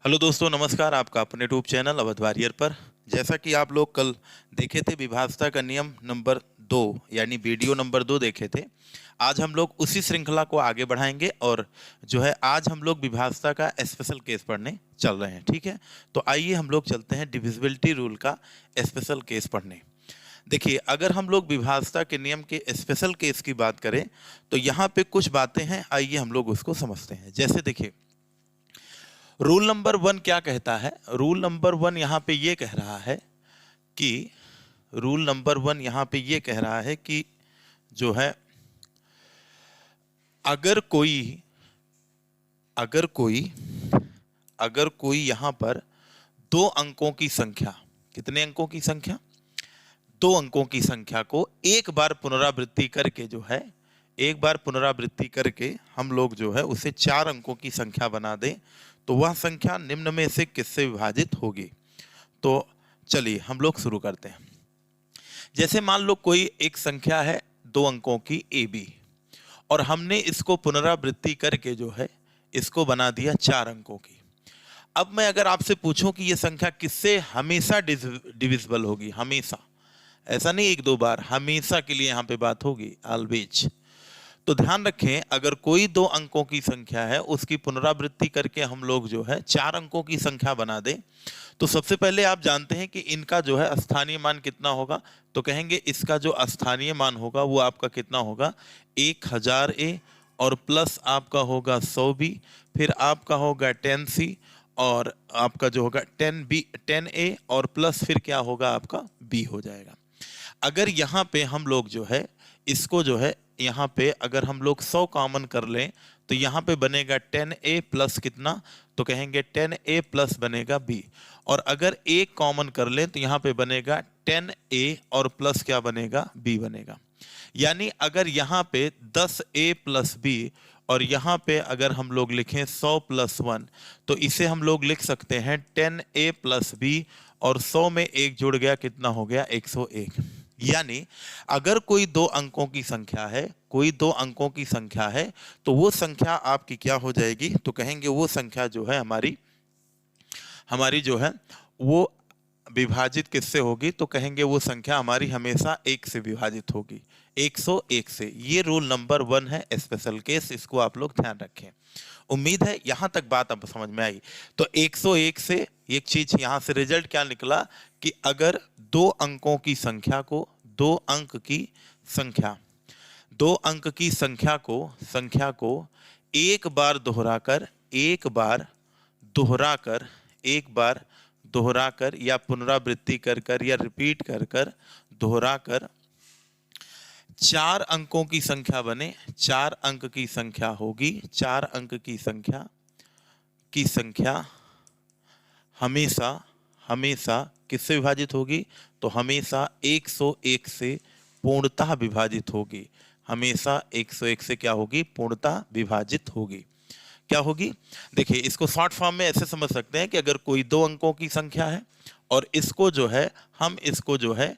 Hello दोस्तों, नमस्कार। आपका अपने यूट्यूब चैनल अवध वॉरियर पर। जैसा कि आप लोग कल देखे थे विभाज्यता का नियम नंबर 2 यानी वीडियो नंबर 2 देखे थे। आज हम लोग उसी श्रृंखला को आगे बढ़ाएंगे और जो है आज हम लोग विभाज्यता का स्पेशल केस पढ़ने चल रहे हैं। ठीक है, तो आइए हम लोग चलते हैं डिविजिबिलिटी रूल का स्पेशल केस पढ़ने। देखिए, अगर हम लोग विभाज्यता के नियम के स्पेशल केस की बात करें तो यहाँ पे कुछ बातें हैं, आइए हम लोग उसको समझते हैं। जैसे देखिए, रूल नंबर 1 क्या कहता है। रूल नंबर 1 यहाँ पे ये कह रहा है कि रूल नंबर 1 यहाँ पे ये कह रहा है कि जो है अगर कोई यहाँ पर दो अंकों की संख्या, कितने अंकों की संख्या, दो अंकों की संख्या को एक बार पुनरावृत्ति करके जो है एक बार पुनरावृत्ति करके हम लोग जो है उसे 4 अंकों की संख्या बना दें तो वह संख्या निम्न में से किससे विभाजित होगी। तो चलिए हम लोग शुरू करते हैं। जैसे मान लो कोई एक संख्या है 2 अंकों की AB और हमने इसको पुनरावृत्ति करके जो है इसको बना दिया 4 अंकों की। अब मैं अगर आपसे पूछूं कि यह संख्या किससे हमेशा डिविजिबल होगी, हमेशा, ऐसा नहीं एक दो बार, हमेशा के लिए यहाँ पे बात होगी, ऑलवेज। तो ध्यान रखें, अगर कोई 2 अंकों की संख्या है उसकी पुनरावृत्ति करके हम लोग जो है 4 अंकों की संख्या बना दें तो सबसे पहले आप जानते हैं कि इनका जो है स्थानीय मान कितना होगा। तो कहेंगे इसका जो स्थानीय मान होगा वो आपका कितना होगा, 1000A और प्लस आपका होगा 100B, फिर आपका होगा 10C और आपका जो होगा 10A और प्लस फिर क्या होगा आपका B हो जाएगा। अगर यहाँ पे हम लोग जो है इसको जो है यहाँ पे अगर हम लोग 100 कॉमन कर लें तो यहाँ पे बनेगा 10A प्लस कितना, तो कहेंगे 10A प्लस बनेगा B। और अगर एक कॉमन कर लें तो यहाँ पे बनेगा 10A और प्लस क्या बनेगा, B बनेगा। यानी अगर यहाँ पे 10A प्लस B और यहाँ पे अगर हम लोग लिखें 100 प्लस 1 तो इसे हम लोग लिख सकते हैं 10A प्लस B और 100 में एक जुड़ गया, कितना हो गया, 101। यानी अगर कोई 2 अंकों की संख्या है, कोई 2 अंकों की संख्या है तो वो संख्या आपकी क्या हो जाएगी, तो कहेंगे वो संख्या जो है हमारी जो है वो विभाजित किससे होगी, तो कहेंगे वो संख्या हमारी हमेशा 1 से विभाजित होगी, 101 से। ये रूल नंबर 1 है स्पेशल केस, इसको आप लोग ध्यान रखें। उम्मीद है यहां तक बात अब समझ में आई। तो 101 से एक चीज यहां से रिजल्ट क्या निकला कि अगर 2 अंकों की संख्या को 2 अंक की संख्या को एक बार दोहराकर या पुनरावृत्ति कर या रिपीट कर दोहराकर 4 अंकों की संख्या बने, 4 अंक की संख्या होगी, 4 अंक की संख्या हमेशा किससे विभाजित होगी, तो हमेशा 101 से पूर्णतः विभाजित होगी, हमेशा 101 से क्या होगी, पूर्णतः विभाजित होगी। क्या होगी, देखिए इसको शॉर्ट फॉर्म में ऐसे समझ सकते हैं कि अगर कोई 2 अंकों की संख्या है और इसको जो है हम इसको जो है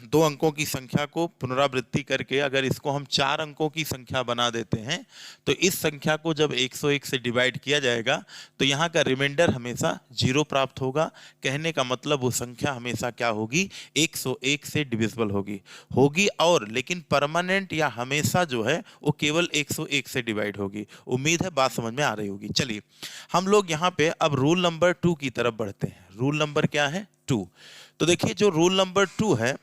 2 अंकों की संख्या को पुनरावृत्ति करके अगर इसको हम 4 अंकों की संख्या बना देते हैं तो इस संख्या को जब 101 से डिवाइड किया जाएगा तो यहाँ का रिमाइंडर हमेशा 0 प्राप्त होगा। कहने का मतलब वो संख्या हमेशा क्या होगी, 101 से डिविजिबल होगी और लेकिन परमानेंट या हमेशा जो है वो केवल 101 से डिवाइड होगी। उम्मीद है बात समझ में आ रही होगी। चलिए हम लोग यहाँ पे अब रूल नंबर 2 की तरफ बढ़ते हैं। रूल नंबर क्या है, 2। तो देखिए जो रूल नंबर 2 है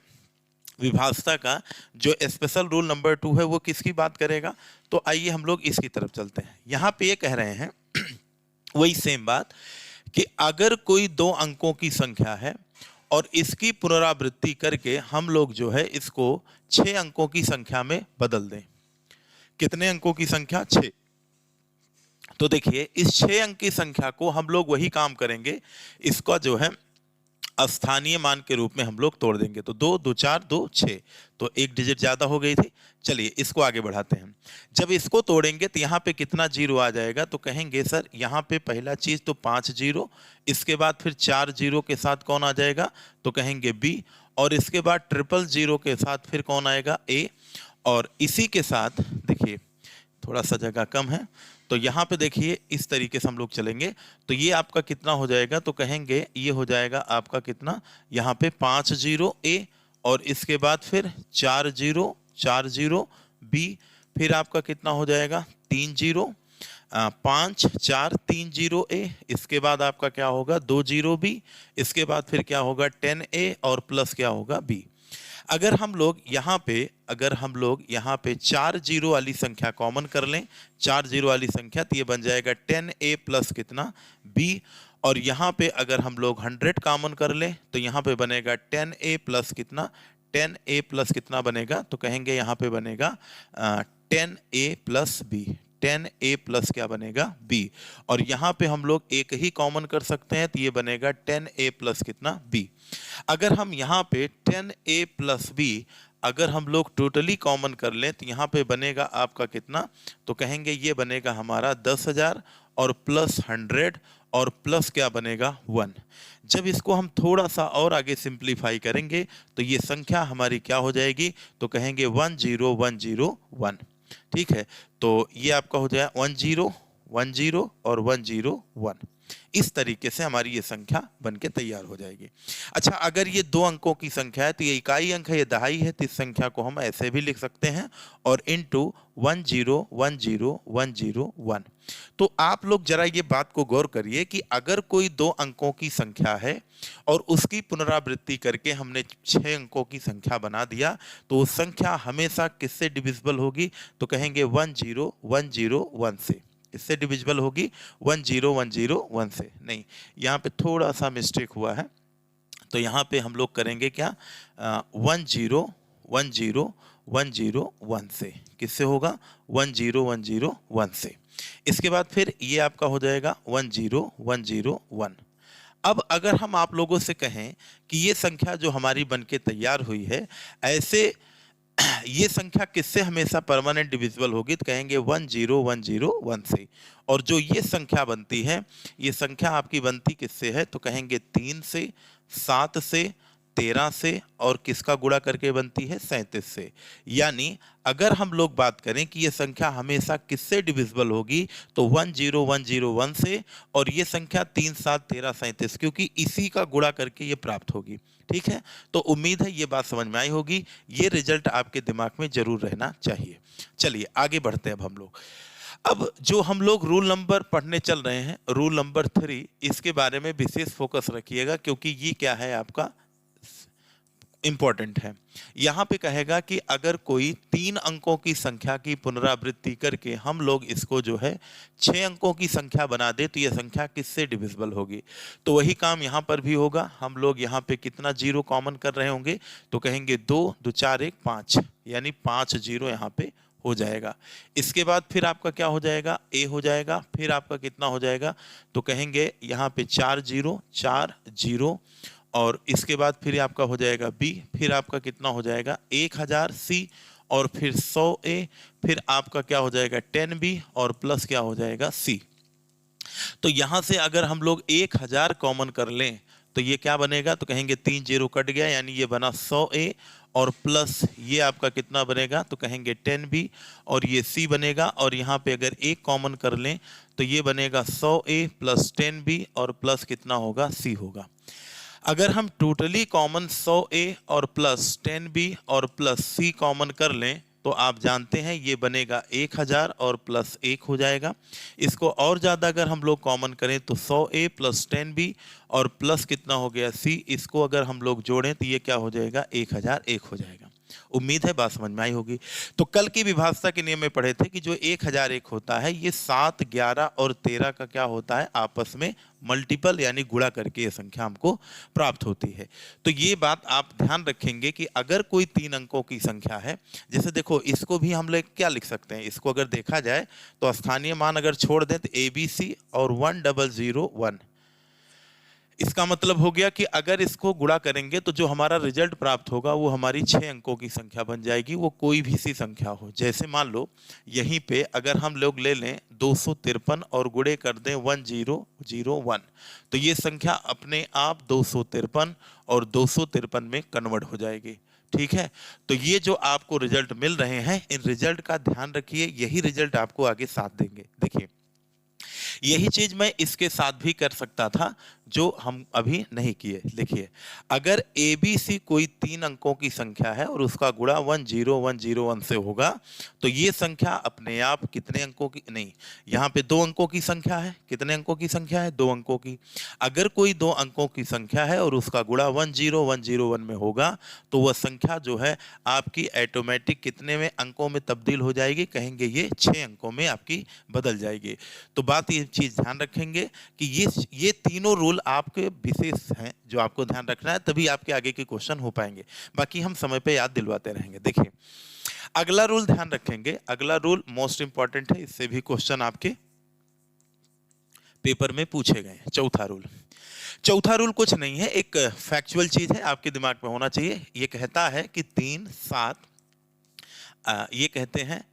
विभाज्यता का, जो स्पेशल रूल नंबर 2 है वो किसकी बात करेगा, तो आइए हम लोग इसकी तरफ चलते हैं। यहाँ पे ये कह रहे हैं वही सेम बात कि अगर कोई 2 अंकों की संख्या है और इसकी पुनरावृत्ति करके हम लोग जो है इसको 6 अंकों की संख्या में बदल दें। कितने अंकों की संख्या, 6। तो देखिए इस 6 अंक की संख्या को हम लोग वही काम करेंगे, इसका जो है स्थानीय मान के रूप में हम लोग तोड़ देंगे। तो 2 2 4 2 6, तो एक डिजिट ज्यादा हो गई थी। चलिए इसको आगे बढ़ाते हैं। जब इसको तोड़ेंगे तो यहाँ पे कितना जीरो आ जाएगा, तो कहेंगे सर यहाँ पे पहला चीज तो 5 जीरो, इसके बाद फिर 4 जीरो के साथ कौन आ जाएगा, तो कहेंगे B, और इसके बाद 000 के साथ फिर कौन आएगा, A, और इसी के साथ देखिए थोड़ा सा जगह कम है तो यहाँ पे देखिए इस तरीके से हम लोग चलेंगे। तो ये आपका कितना हो जाएगा, तो कहेंगे ये हो जाएगा आपका कितना, यहाँ पे 5 जीरो ए, और इसके बाद फिर 4 जीरो बी, फिर आपका कितना हो जाएगा 3 जीरो, 5 4 3 जीरो ए, इसके बाद आपका क्या होगा 2 जीरो बी, इसके बाद फिर क्या होगा 10 ए और प्लस क्या होगा बी। अगर हम लोग यहाँ पे 4 जीरो वाली संख्या कॉमन कर लें, 4 जीरो वाली संख्या, तो ये बन जाएगा 10a प्लस कितना b, और यहाँ पे अगर हम लोग 100 कॉमन कर लें तो यहाँ पे बनेगा 10a प्लस कितना, 10a प्लस कितना बनेगा, तो कहेंगे यहाँ पे बनेगा 10a plus b, 10a plus क्या बनेगा b, और यहाँ पे हम लोग एक ही कॉमन कर सकते हैं, तो ये बनेगा 10a प्लस कितना b। अगर हम यहाँ पे 10a प्लस b अगर हम लोग टोटली कॉमन कर लें तो यहाँ पे बनेगा आपका कितना, तो कहेंगे ये बनेगा हमारा 10,000 और प्लस 100 और प्लस क्या बनेगा 1। जब इसको हम थोड़ा सा और आगे सिंप्लीफाई करेंगे तो ये संख्या हमारी क्या हो जाएगी, तो कहेंगे 10101। ठीक है, तो ये आपका हो जाएगा 1010 और 101। इस तरीके से हमारी ये संख्या बनके तैयार हो जाएगी। अच्छा, अगर ये 2 अंकों की संख्या है तो ये इकाई अंक है, ये दहाई है, तो इस संख्या को हम ऐसे भी लिख सकते हैं, और इनटू 1010101। तो आप लोग जरा ये बात को गौर करिए कि अगर कोई 2 अंकों की संख्या है और उसकी पुनरावृत्ति करके हमने 6 अंकों की संख्या बना दिया, तो वो संख्या हमेशा किससे डिविजिबल होगी, तो कहेंगे 10101 से। इससे डिविजिबल होगी 10101 से नहीं, यहाँ पे थोड़ा सा मिस्टेक हुआ है, तो यहाँ पे हम लोग करेंगे क्या 10101 से। किससे होगा 10101 से। इसके बाद फिर ये आपका हो जाएगा 10101। अब अगर हम आप लोगों से कहें कि ये संख्या जो हमारी बनके तैयार हुई है, ऐसे ये संख्या किससे हमेशा परमानेंट डिविजिबल होगी, तो कहेंगे 10101 से। और जो ये संख्या बनती है, ये संख्या आपकी बनती किससे है, तो कहेंगे 3 से, 7 से, 13 से, और किसका गुणा करके बनती है 37 से। यानी अगर हम लोग बात करें कि ये संख्या हमेशा किससे डिविजिबल होगी, तो 10101 से, और ये संख्या 3 7 13 37, क्योंकि इसी का गुणा करके ये प्राप्त होगी। ठीक है, तो उम्मीद है ये बात समझ में आई होगी, ये रिजल्ट आपके दिमाग में जरूर रहना चाहिए। चलिए आगे बढ़ते हैं अब हम लोग। अब जो हम लोग रूल नंबर पढ़ने चल रहे हैं, रूल नंबर 3, इसके बारे में विशेष फोकस रखिएगा, क्योंकि ये क्या है आपका इंपॉर्टेंट है। यहाँ पे कहेगा कि अगर कोई 3 अंकों की संख्या की पुनरावृत्ति करके हम लोग इसको जो है 6 अंकों की संख्या बना दे, तो यह संख्या किससे डिविजिबल होगी। तो वही काम यहाँ पर भी होगा। हम लोग यहाँ पे कितना जीरो कॉमन कर रहे होंगे, तो कहेंगे 2 2 4 1 5, यानी 5 जीरो यहाँ पे हो जाएगा। इसके बाद फिर आपका क्या हो जाएगा, ए हो जाएगा। फिर आपका कितना हो जाएगा, तो कहेंगे यहाँ पे 4 जीरो, और इसके बाद फिर आपका हो जाएगा बी, फिर आपका कितना हो जाएगा 1000 सी, और फिर 100 ए, फिर आपका क्या हो जाएगा 10 बी, और प्लस क्या हो जाएगा सी। तो यहां से अगर हम लोग 1000 कॉमन कर लें तो ये क्या बनेगा, तो कहेंगे 3 जीरो कट गया, यानी ये बना 100 ए, और प्लस ये आपका कितना बनेगा, तो कहेंगे 10 बी, और ये सी बनेगा। और यहाँ पे अगर एक कॉमन कर लें तो ये बनेगा 100 ए प्लस 10 बी, और प्लस कितना होगा सी होगा। अगर हम टोटली कॉमन 100 ए और प्लस 10 बी और प्लस सी कॉमन कर लें तो आप जानते हैं ये बनेगा 1000 और प्लस 1 हो जाएगा। इसको और ज़्यादा अगर हम लोग कॉमन करें तो 100 ए प्लस 10 बी और प्लस कितना हो गया सी, इसको अगर हम लोग जोड़ें तो ये क्या हो जाएगा 1001 हो जाएगा। उम्मीद है बात समझ में आई होगी। तो कल की विभाज्यता के नियम में पढ़े थे कि जो 1001 होता है ये 7, 11 और 13 का क्या होता है, आपस में मल्टीपल यानी गुणा करके ये संख्या हमको प्राप्त होती है। तो ये बात आप ध्यान रखेंगे कि अगर कोई 3 अंकों की संख्या है, जैसे देखो इसको भी हम लोग क्या लिख सकते हैं, इसको अगर देखा जाए तो स्थानीय मान अगर छोड़ दें तो ABC और 1001, इसका मतलब हो गया कि अगर इसको गुणा करेंगे तो जो हमारा रिजल्ट प्राप्त होगा वो हमारी 6 अंकों की संख्या बन जाएगी, वो कोई भी सी संख्या हो। जैसे मान लो यहीं पे अगर हम लोग ले लें 253 और गुणे कर दें 1001, तो ये संख्या अपने आप 253 और 253 में कन्वर्ट हो जाएगी। ठीक है, तो ये जो आपको रिजल्ट मिल रहे हैं, इन रिजल्ट का ध्यान रखिए, यही रिजल्ट आपको आगे साथ देंगे। देखिए यही चीज मैं इसके साथ भी कर सकता था जो हम अभी नहीं किए। देखिए, अगर ABC कोई 3 अंकों की संख्या है और उसका गुणा 10101 से होगा तो ये संख्या अपने आप कितने अंकों की, नहीं, यहाँ पे 2 अंकों की संख्या है। कितने अंकों की संख्या है? 2 अंकों की। अगर कोई 2 अंकों की संख्या है और उसका गुणा 10101 में होगा तो वह संख्या जो है आपकी ऑटोमेटिक कितने में अंकों में तब्दील हो जाएगी? कहेंगे ये 6 अंकों में आपकी बदल जाएगी। तो बात ये चीज ध्यान रखेंगे कि ये तीनों रूल आपके विशेष हैं जो आपको ध्यान रखना है, तभी आपके आगे के क्वेश्चन हो पाएंगे। बाकी हम समय पे याद दिलवाते रहेंगे। देखिए, अगला रूल ध्यान रखेंगे। अगला रूल मोस्ट इंपॉर्टेंट है, इससे भी क्वेश्चन आपके पेपर में पूछे गए। चौथा रूल, चौथा रूल कुछ नहीं है, एक फैक्चुअल चीज है, आपके दिमाग में होना चाहिए। ये कहता है कि 3 7 ये कहते हैं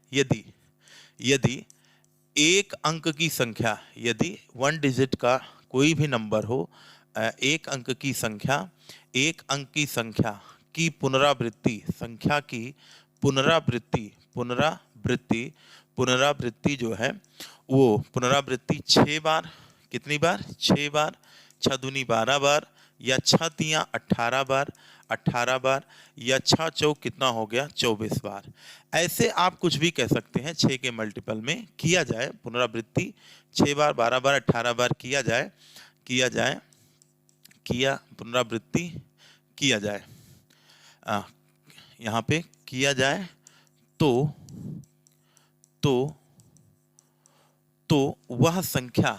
यदि एक अंक की संख्या, यदि 1 डिजिट का कोई भी नंबर हो, एक अंक की संख्या की पुनरावृत्ति, संख्या की पुनरावृत्ति जो है वो पुनरावृत्ति 6 बार, कितनी बार? 6 बार, 6 दूनी 12 बार, या 6 तियां 18 बार, 18 बार, या 6 चौक कितना हो गया? 24 बार। ऐसे आप कुछ भी कह सकते हैं, 6 के मल्टीपल में किया जाए पुनरावृत्ति 6 बार, 12 बार, 18 बार पुनरावृत्ति किया जाए, यहाँ पे किया जाए तो वह संख्या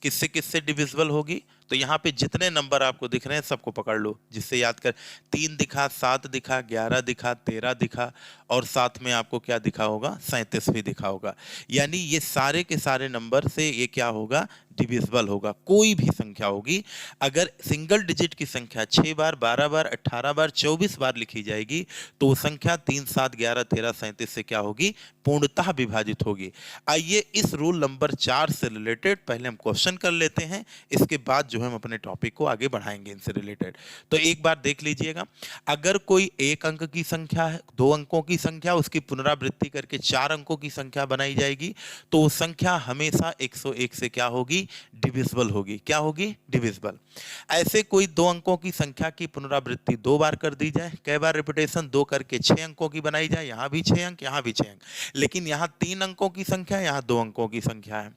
किससे किससे डिविजिबल होगी? तो यहाँ पे जितने नंबर आपको दिख रहे हैं सबको पकड़ लो, जिससे याद कर। 3 दिखा, 7 दिखा, 11 दिखा, 13 दिखा, और साथ में आपको क्या दिखा होगा? 37 भी दिखा होगा। यानी ये सारे के सारे नंबर से ये क्या होगा? डिविजिबल होगा। कोई भी संख्या होगी, अगर सिंगल डिजिट की संख्या 6 बार, 12 बार, 18 बार, 24 बार लिखी जाएगी तो वो संख्या 3 7 11 13 37 से क्या होगी? पूर्णतः विभाजित होगी। आइए इस रूल नंबर 4 से रिलेटेड पहले हम क्वेश्चन कर लेते हैं, इसके बाद जो हम अपने टॉपिक को आगे बढ़ाएंगे इनसे रिलेटेड। तो एक बार देख लीजिएगा, अगर कोई एक अंक की संख्या है, 2 अंकों की संख्या, उसकी पुनरावृत्ति करके 4 अंकों की संख्या बनाई जाएगी तो वो संख्या हमेशा 101 से क्या होगी? डिविजिबल होगी। क्या होगी? डिविजिबल। ऐसे कोई 2 अंकों की संख्या की पुनरावृत्ति 2 बार कर दी जाए, कई बार रिपीटेशन 2 करके 6 अंकों की बनाई जाए, यहां भी 6 अंक, यहां भी 6 अंक, लेकिन यहां 3 अंकों की संख्या, यहां 2 अंकों की संख्या है,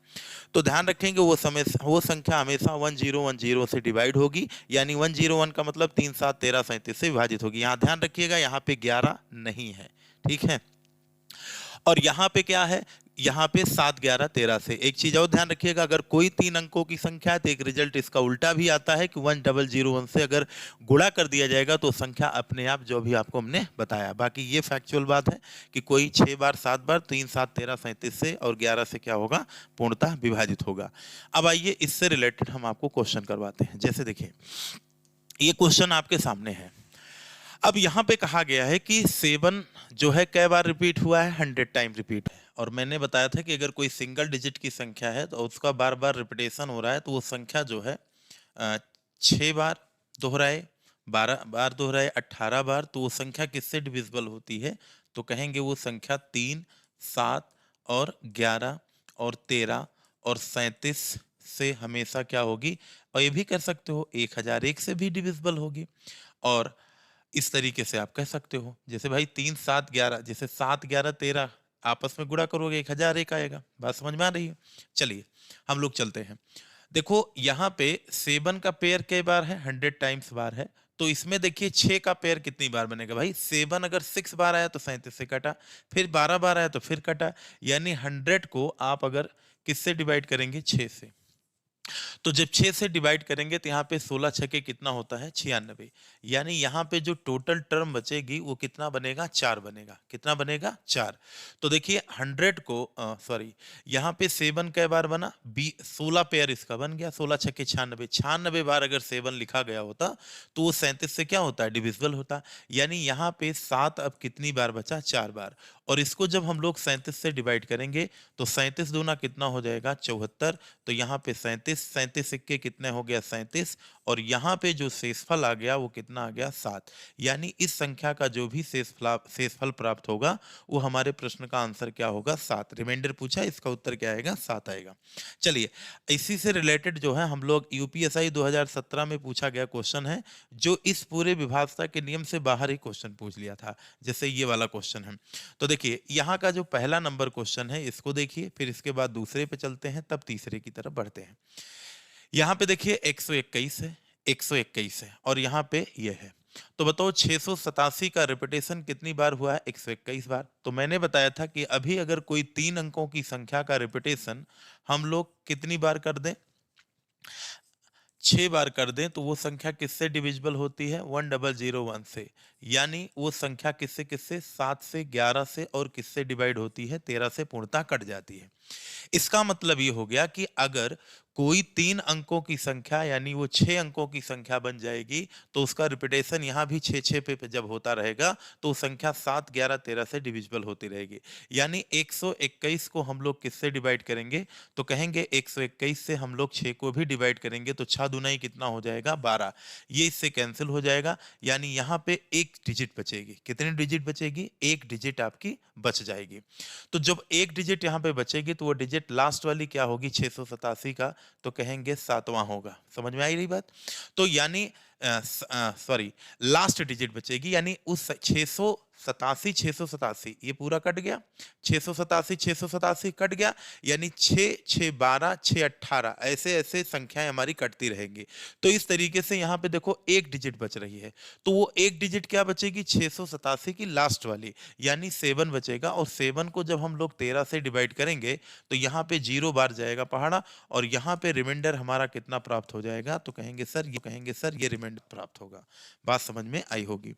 तो ध्यान रखेंगे वो संख्या हमेशा 1010 से डिवाइड होगी। यानी 101 का मतलब 3 7 13 37 से विभाजित होगी। यहां ध्यान रखिएगा, यहां पे 11 नहीं है, ठीक है। और यहाँ पे क्या है? यहाँ पे 7 11 13 से। एक चीज और ध्यान रखिएगा, अगर कोई 3 अंकों की संख्या है तो एक रिजल्ट इसका उल्टा भी आता है कि 1001 से अगर गुणा कर दिया जाएगा तो संख्या अपने आप, जो भी आपको हमने बताया। बाकी ये फैक्चुअल बात है कि कोई 6 बार 7 बार 3 7 13 37 से और 11 से क्या होगा? पूर्णतः विभाजित होगा। अब आइए इससे रिलेटेड हम आपको क्वेश्चन करवाते हैं। जैसे देखिए, ये क्वेश्चन आपके सामने है। अब यहाँ पे कहा गया है कि 7 जो है कई बार रिपीट हुआ है? 100 टाइम रिपीट है। और मैंने बताया था कि अगर कोई सिंगल डिजिट की संख्या है तो उसका बार बार रिपीटेशन हो रहा है तो वो संख्या जो है 6 बार दोहराए, 12 बार दोहराए, 18 बार, तो वो संख्या किससे डिविजिबल होती है? तो कहेंगे वो संख्या 3 7 और 11 और 13 और 37 से हमेशा क्या होगी? और ये भी कर सकते हो 1001 से भी डिविजिबल होगी। और इस तरीके से आप कह सकते हो, जैसे भाई 3 7 11, जैसे 7 11 13 आपस में गुणा करोगे 1001 आएगा। बात समझ में आ रही है? चलिए हम लोग चलते हैं। देखो यहाँ पे 7 का पेयर कई बार है? 100 टाइम्स बार है। तो इसमें देखिए 6 का पेयर कितनी बार बनेगा भाई? 7 अगर 6 बार आया तो 37 से कटा, फिर 12 बार आया तो फिर कटा, यानी 100 को आप अगर किससे डिवाइड करेंगे? 6 से। तो जब 6 से डिवाइड करेंगे तो यहाँ पे 16 छके कितना होता है? 96। यानी यहाँ पे जो टोटल टर्म बचेगी वो कितना बनेगा? 4 बनेगा। कितना बनेगा? 4। तो देखिए 100 को सॉरी, यहाँ पे 7 कई बार बना? 16 पेयर इसका बन गया। 16 छके 96, 96 बार अगर 7 लिखा गया होता तो वो 37 से क्या होता है? डिविजिबल होता। यानी यहाँ पे 7 अब कितनी बार बचा? 4 बार। और इसको जब हम लोग 37 से डिवाइड करेंगे तो 37 दूना कितना हो जाएगा? 74। तो यहाँ पे 37 37 सिक्के कितने हो गया 37, और यहाँ पे जो शेषफल आ गया वो कितना आ गया 7। यानी इस संख्या का जो भी शेषफल प्राप्त होगा वो हमारे प्रश्न का आंसर क्या होगा 7। रिमाइंडर पूछा, इसका उत्तर क्या आएगा 7 आएगा। चलिए, इसी से रिलेटेड जो है हम लोग यूपीएसआई 2017 में पूछा गया क्वेश्चन है, जो इस पूरे विभाज्यता के नियम से बाहर ही क्वेश्चन पूछ लिया था, जैसे ये वाला क्वेश्चन है। तो देखिए यहाँ का जो पहला नंबर क्वेश्चन है इसको देखिए, फिर इसके बाद दूसरे पे चलते हैं, तब तीसरे की तरफ बढ़ते हैं। यहाँ पे देखिए 121 है, 121 है, और यहाँ पे ये है। तो बताओ 687 का रिपीटेशन कितनी बार हुआ है 121 बार। तो मैंने बताया था कि अभी अगर कोई 3 अंकों की संख्या का रिपीटेशन हम लोग कितनी बार कर दें, 6 बार कर दें, तो वो संख्या किससे डिविजिबल होती है 1001 से। यानी वो संख्या किससे किससे 7 से 11 से, और किससे डिवाइड होती है 13 से, पूर्णतः कट जाती है। इसका मतलब ये हो गया कि अगर कोई 3 अंकों की संख्या यानी वो 6 अंकों की संख्या बन जाएगी, तो उसका रिपीटेशन यहाँ भी 6 पे जब होता रहेगा तो संख्या 7, 11, 13 से डिविजिबल होती रहेगी। यानी 121 को हम लोग किससे डिवाइड करेंगे, तो कहेंगे 121 से हम लोग 6 को भी डिवाइड करेंगे, तो 6 दूना कितना हो जाएगा 12। ये इससे कैंसिल हो जाएगा, यानी यहाँ पे एक डिजिट बचेगी। कितनी डिजिट बचेगी, एक डिजिट आपकी बच जाएगी। तो जब एक डिजिट यहाँ पे बचेगी तो वो डिजिट लास्ट वाली क्या होगी 687 का, तो कहेंगे 7वां होगा। समझ में आई रही बात। तो यानी सॉरी, लास्ट डिजिट बचेगी, यानी उस 687 ये पूरा कट गया, 687 कट गया, यानी 6 6 12 6 18 ऐसे ऐसे संख्याएं हमारी कटती रहेंगी। तो इस तरीके से यहाँ पे देखो एक डिजिट बच रही है, तो वो एक डिजिट क्या बचेगी 687 की लास्ट वाली, यानी 7 बचेगा। और 7 को जब हम लोग 13 से डिवाइड करेंगे तो यहाँ पे 0 बार जाएगा पहाड़ा, और यहाँ पे रिमाइंडर हमारा कितना प्राप्त हो जाएगा, तो कहेंगे सर ये रिमाइंडर प्राप्त होगा। बात समझ में आई होगी।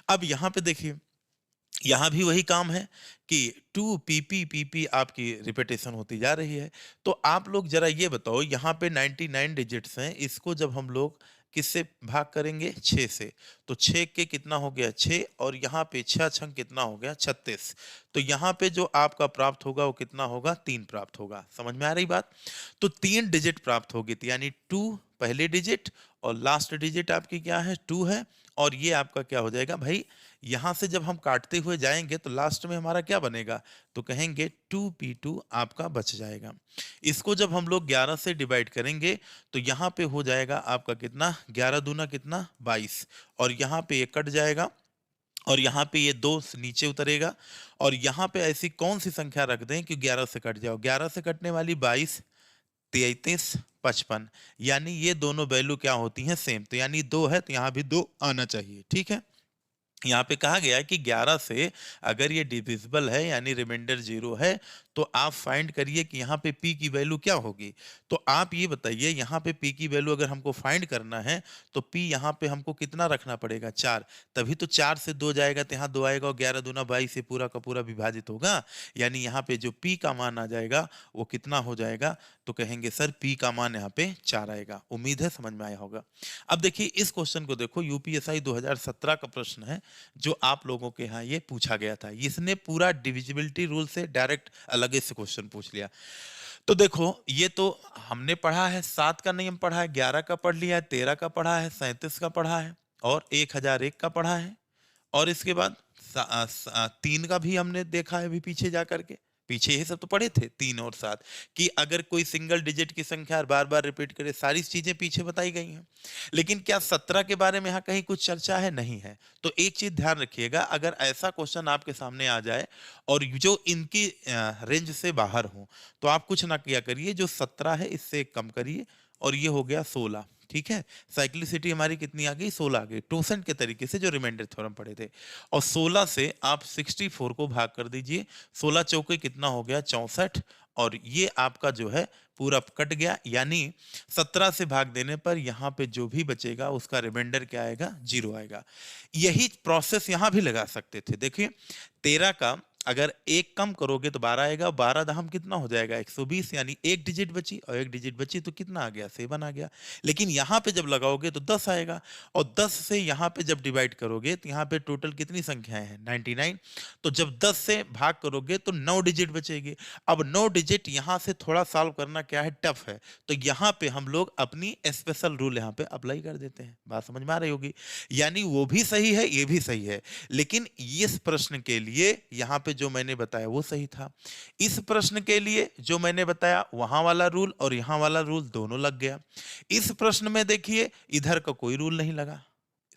अब यहाँ पे देखिए, यहां भी वही काम है कि 2 पीपी आपकी रिपीटेशन होती जा रही है। तो आप लोग जरा ये बताओ, यहाँ पे 99 डिजिट्स हैं, इसको जब हम लोग किससे भाग करेंगे 6 से, तो 6 के कितना हो गया 6, और यहाँ पे 6 छंग कितना हो गया 36। तो यहाँ पे जो आपका प्राप्त होगा वो कितना होगा 3 प्राप्त होगा। समझ में आ रही बात। तो 3 डिजिट प्राप्त होगी, तो यानी 2 पहले डिजिट, और लास्ट डिजिट आपकी क्या है 2 है, और ये आपका क्या हो जाएगा भाई, यहां से जब हम काटते हुए जाएंगे तो लास्ट में हमारा क्या बनेगा, तो कहेंगे 2p2 आपका बच जाएगा। इसको जब हम लोग 11 से डिवाइड करेंगे तो यहाँ पे हो जाएगा आपका कितना 11 दूना कितना 22, और यहाँ पे ये कट जाएगा, और यहाँ पे ये 2 नीचे उतरेगा, और यहाँ पे ऐसी कौन सी संख्या रख दें कि 11 से कट जाओ, 11 से कटने वाली 22, 33, 55, यानी ये दोनों वैल्यू क्या होती हैं सेम। तो यानी 2 है तो यहाँ भी 2 आना चाहिए। ठीक है, यहाँ पे कहा गया है कि 11 से अगर ये डिविजिबल है यानी रिमाइंडर 0 है, तो आप फाइंड करिए कि यहाँ पे p की वैल्यू क्या होगी। तो आप ये बताइए, यहाँ पे p की वैल्यू अगर हमको फाइंड करना है तो p यहाँ पे हमको कितना रखना पड़ेगा 4, तभी तो 4 से 2 जाएगा तो यहाँ 2 आएगा, और 11 दूना 22 से पूरा का पूरा विभाजित होगा, यानी यहाँ पे जो p का मान आ जाएगा वो कितना हो जाएगा, तो कहेंगे सर p का मान यहाँ पे 4 आएगा। उम्मीद है समझ में आया होगा। अब देखिए इस क्वेश्चन को देखो, यूपीएसआई 2017 का प्रश्न है जो आप लोगों के यहाँ ये पूछा गया था। इसने पूरा डिविजिबिलिटी रूल से डायरेक्ट अलग से क्वेश्चन पूछ लिया। तो देखो ये तो हमने पढ़ा है, 7 का नियम पढ़ा है, 11 का पढ़ लिया है, 13 का पढ़ा है, 37 का पढ़ा है, और 1001 का पढ़ा है, और इसके बाद 3 का भी हमने देखा है अभी पीछे जा करके। पीछे ये सब तो पढ़े थे 3 और 7 कि अगर कोई सिंगल डिजिट की संख्या बार बार रिपीट करे, सारी चीजें पीछे बताई गई हैं। लेकिन क्या 17 के बारे में यहाँ कहीं कुछ चर्चा है, नहीं है। तो एक चीज ध्यान रखिएगा, अगर ऐसा क्वेश्चन आपके सामने आ जाए और जो इनकी रेंज से बाहर हो, तो आप कुछ ना किया करिए, जो 17 है इससे कम करिए, और ये हो गया 16। ठीक है, साइक्लिसिटी हमारी कितनी आ गई 16 आ गई, टोसेंट के तरीके से जो रिमाइंडर थ्योरम पढ़े थे। और 16 से आप 64 को भाग कर दीजिए, 16 चौके कितना हो गया 64, और ये आपका जो है पूरा कट गया, यानी 17 से भाग देने पर यहाँ पे जो भी बचेगा उसका रिमाइंडर क्या आएगा 0 आएगा। यही प्रोसेस यहाँ भी लगा सकते थे। देखिए 13 का अगर एक कम करोगे तो 12 आएगा, 12 दहम कितना हो जाएगा 120, यानी एक डिजिट बची, और एक डिजिट बची तो कितना आ गया 7 आ गया। लेकिन यहाँ पे जब लगाओगे तो 10 आएगा, और 10 से यहाँ पे जब डिवाइड करोगे तो यहाँ पे टोटल कितनी संख्याएं हैं 99। तो जब 10 से भाग करोगे तो 9 डिजिट बचेगी। अब 9 डिजिट यहाँ से थोड़ा सॉल्व करना क्या है, टफ है, तो यहाँ पे हम लोग अपनी स्पेशल रूल यहाँ पे अप्लाई कर देते हैं। बात समझ में आ रही होगी, यानी वो भी सही है ये भी सही है, लेकिन इस प्रश्न के लिए यहां पे जो मैंने बताया वो सही था। इस प्रश्न के लिए जो मैंने बताया वहां वाला रूल और यहां वाला रूल दोनों लग गया। इस प्रश्न में देखिए इधर का कोई रूल नहीं लगा,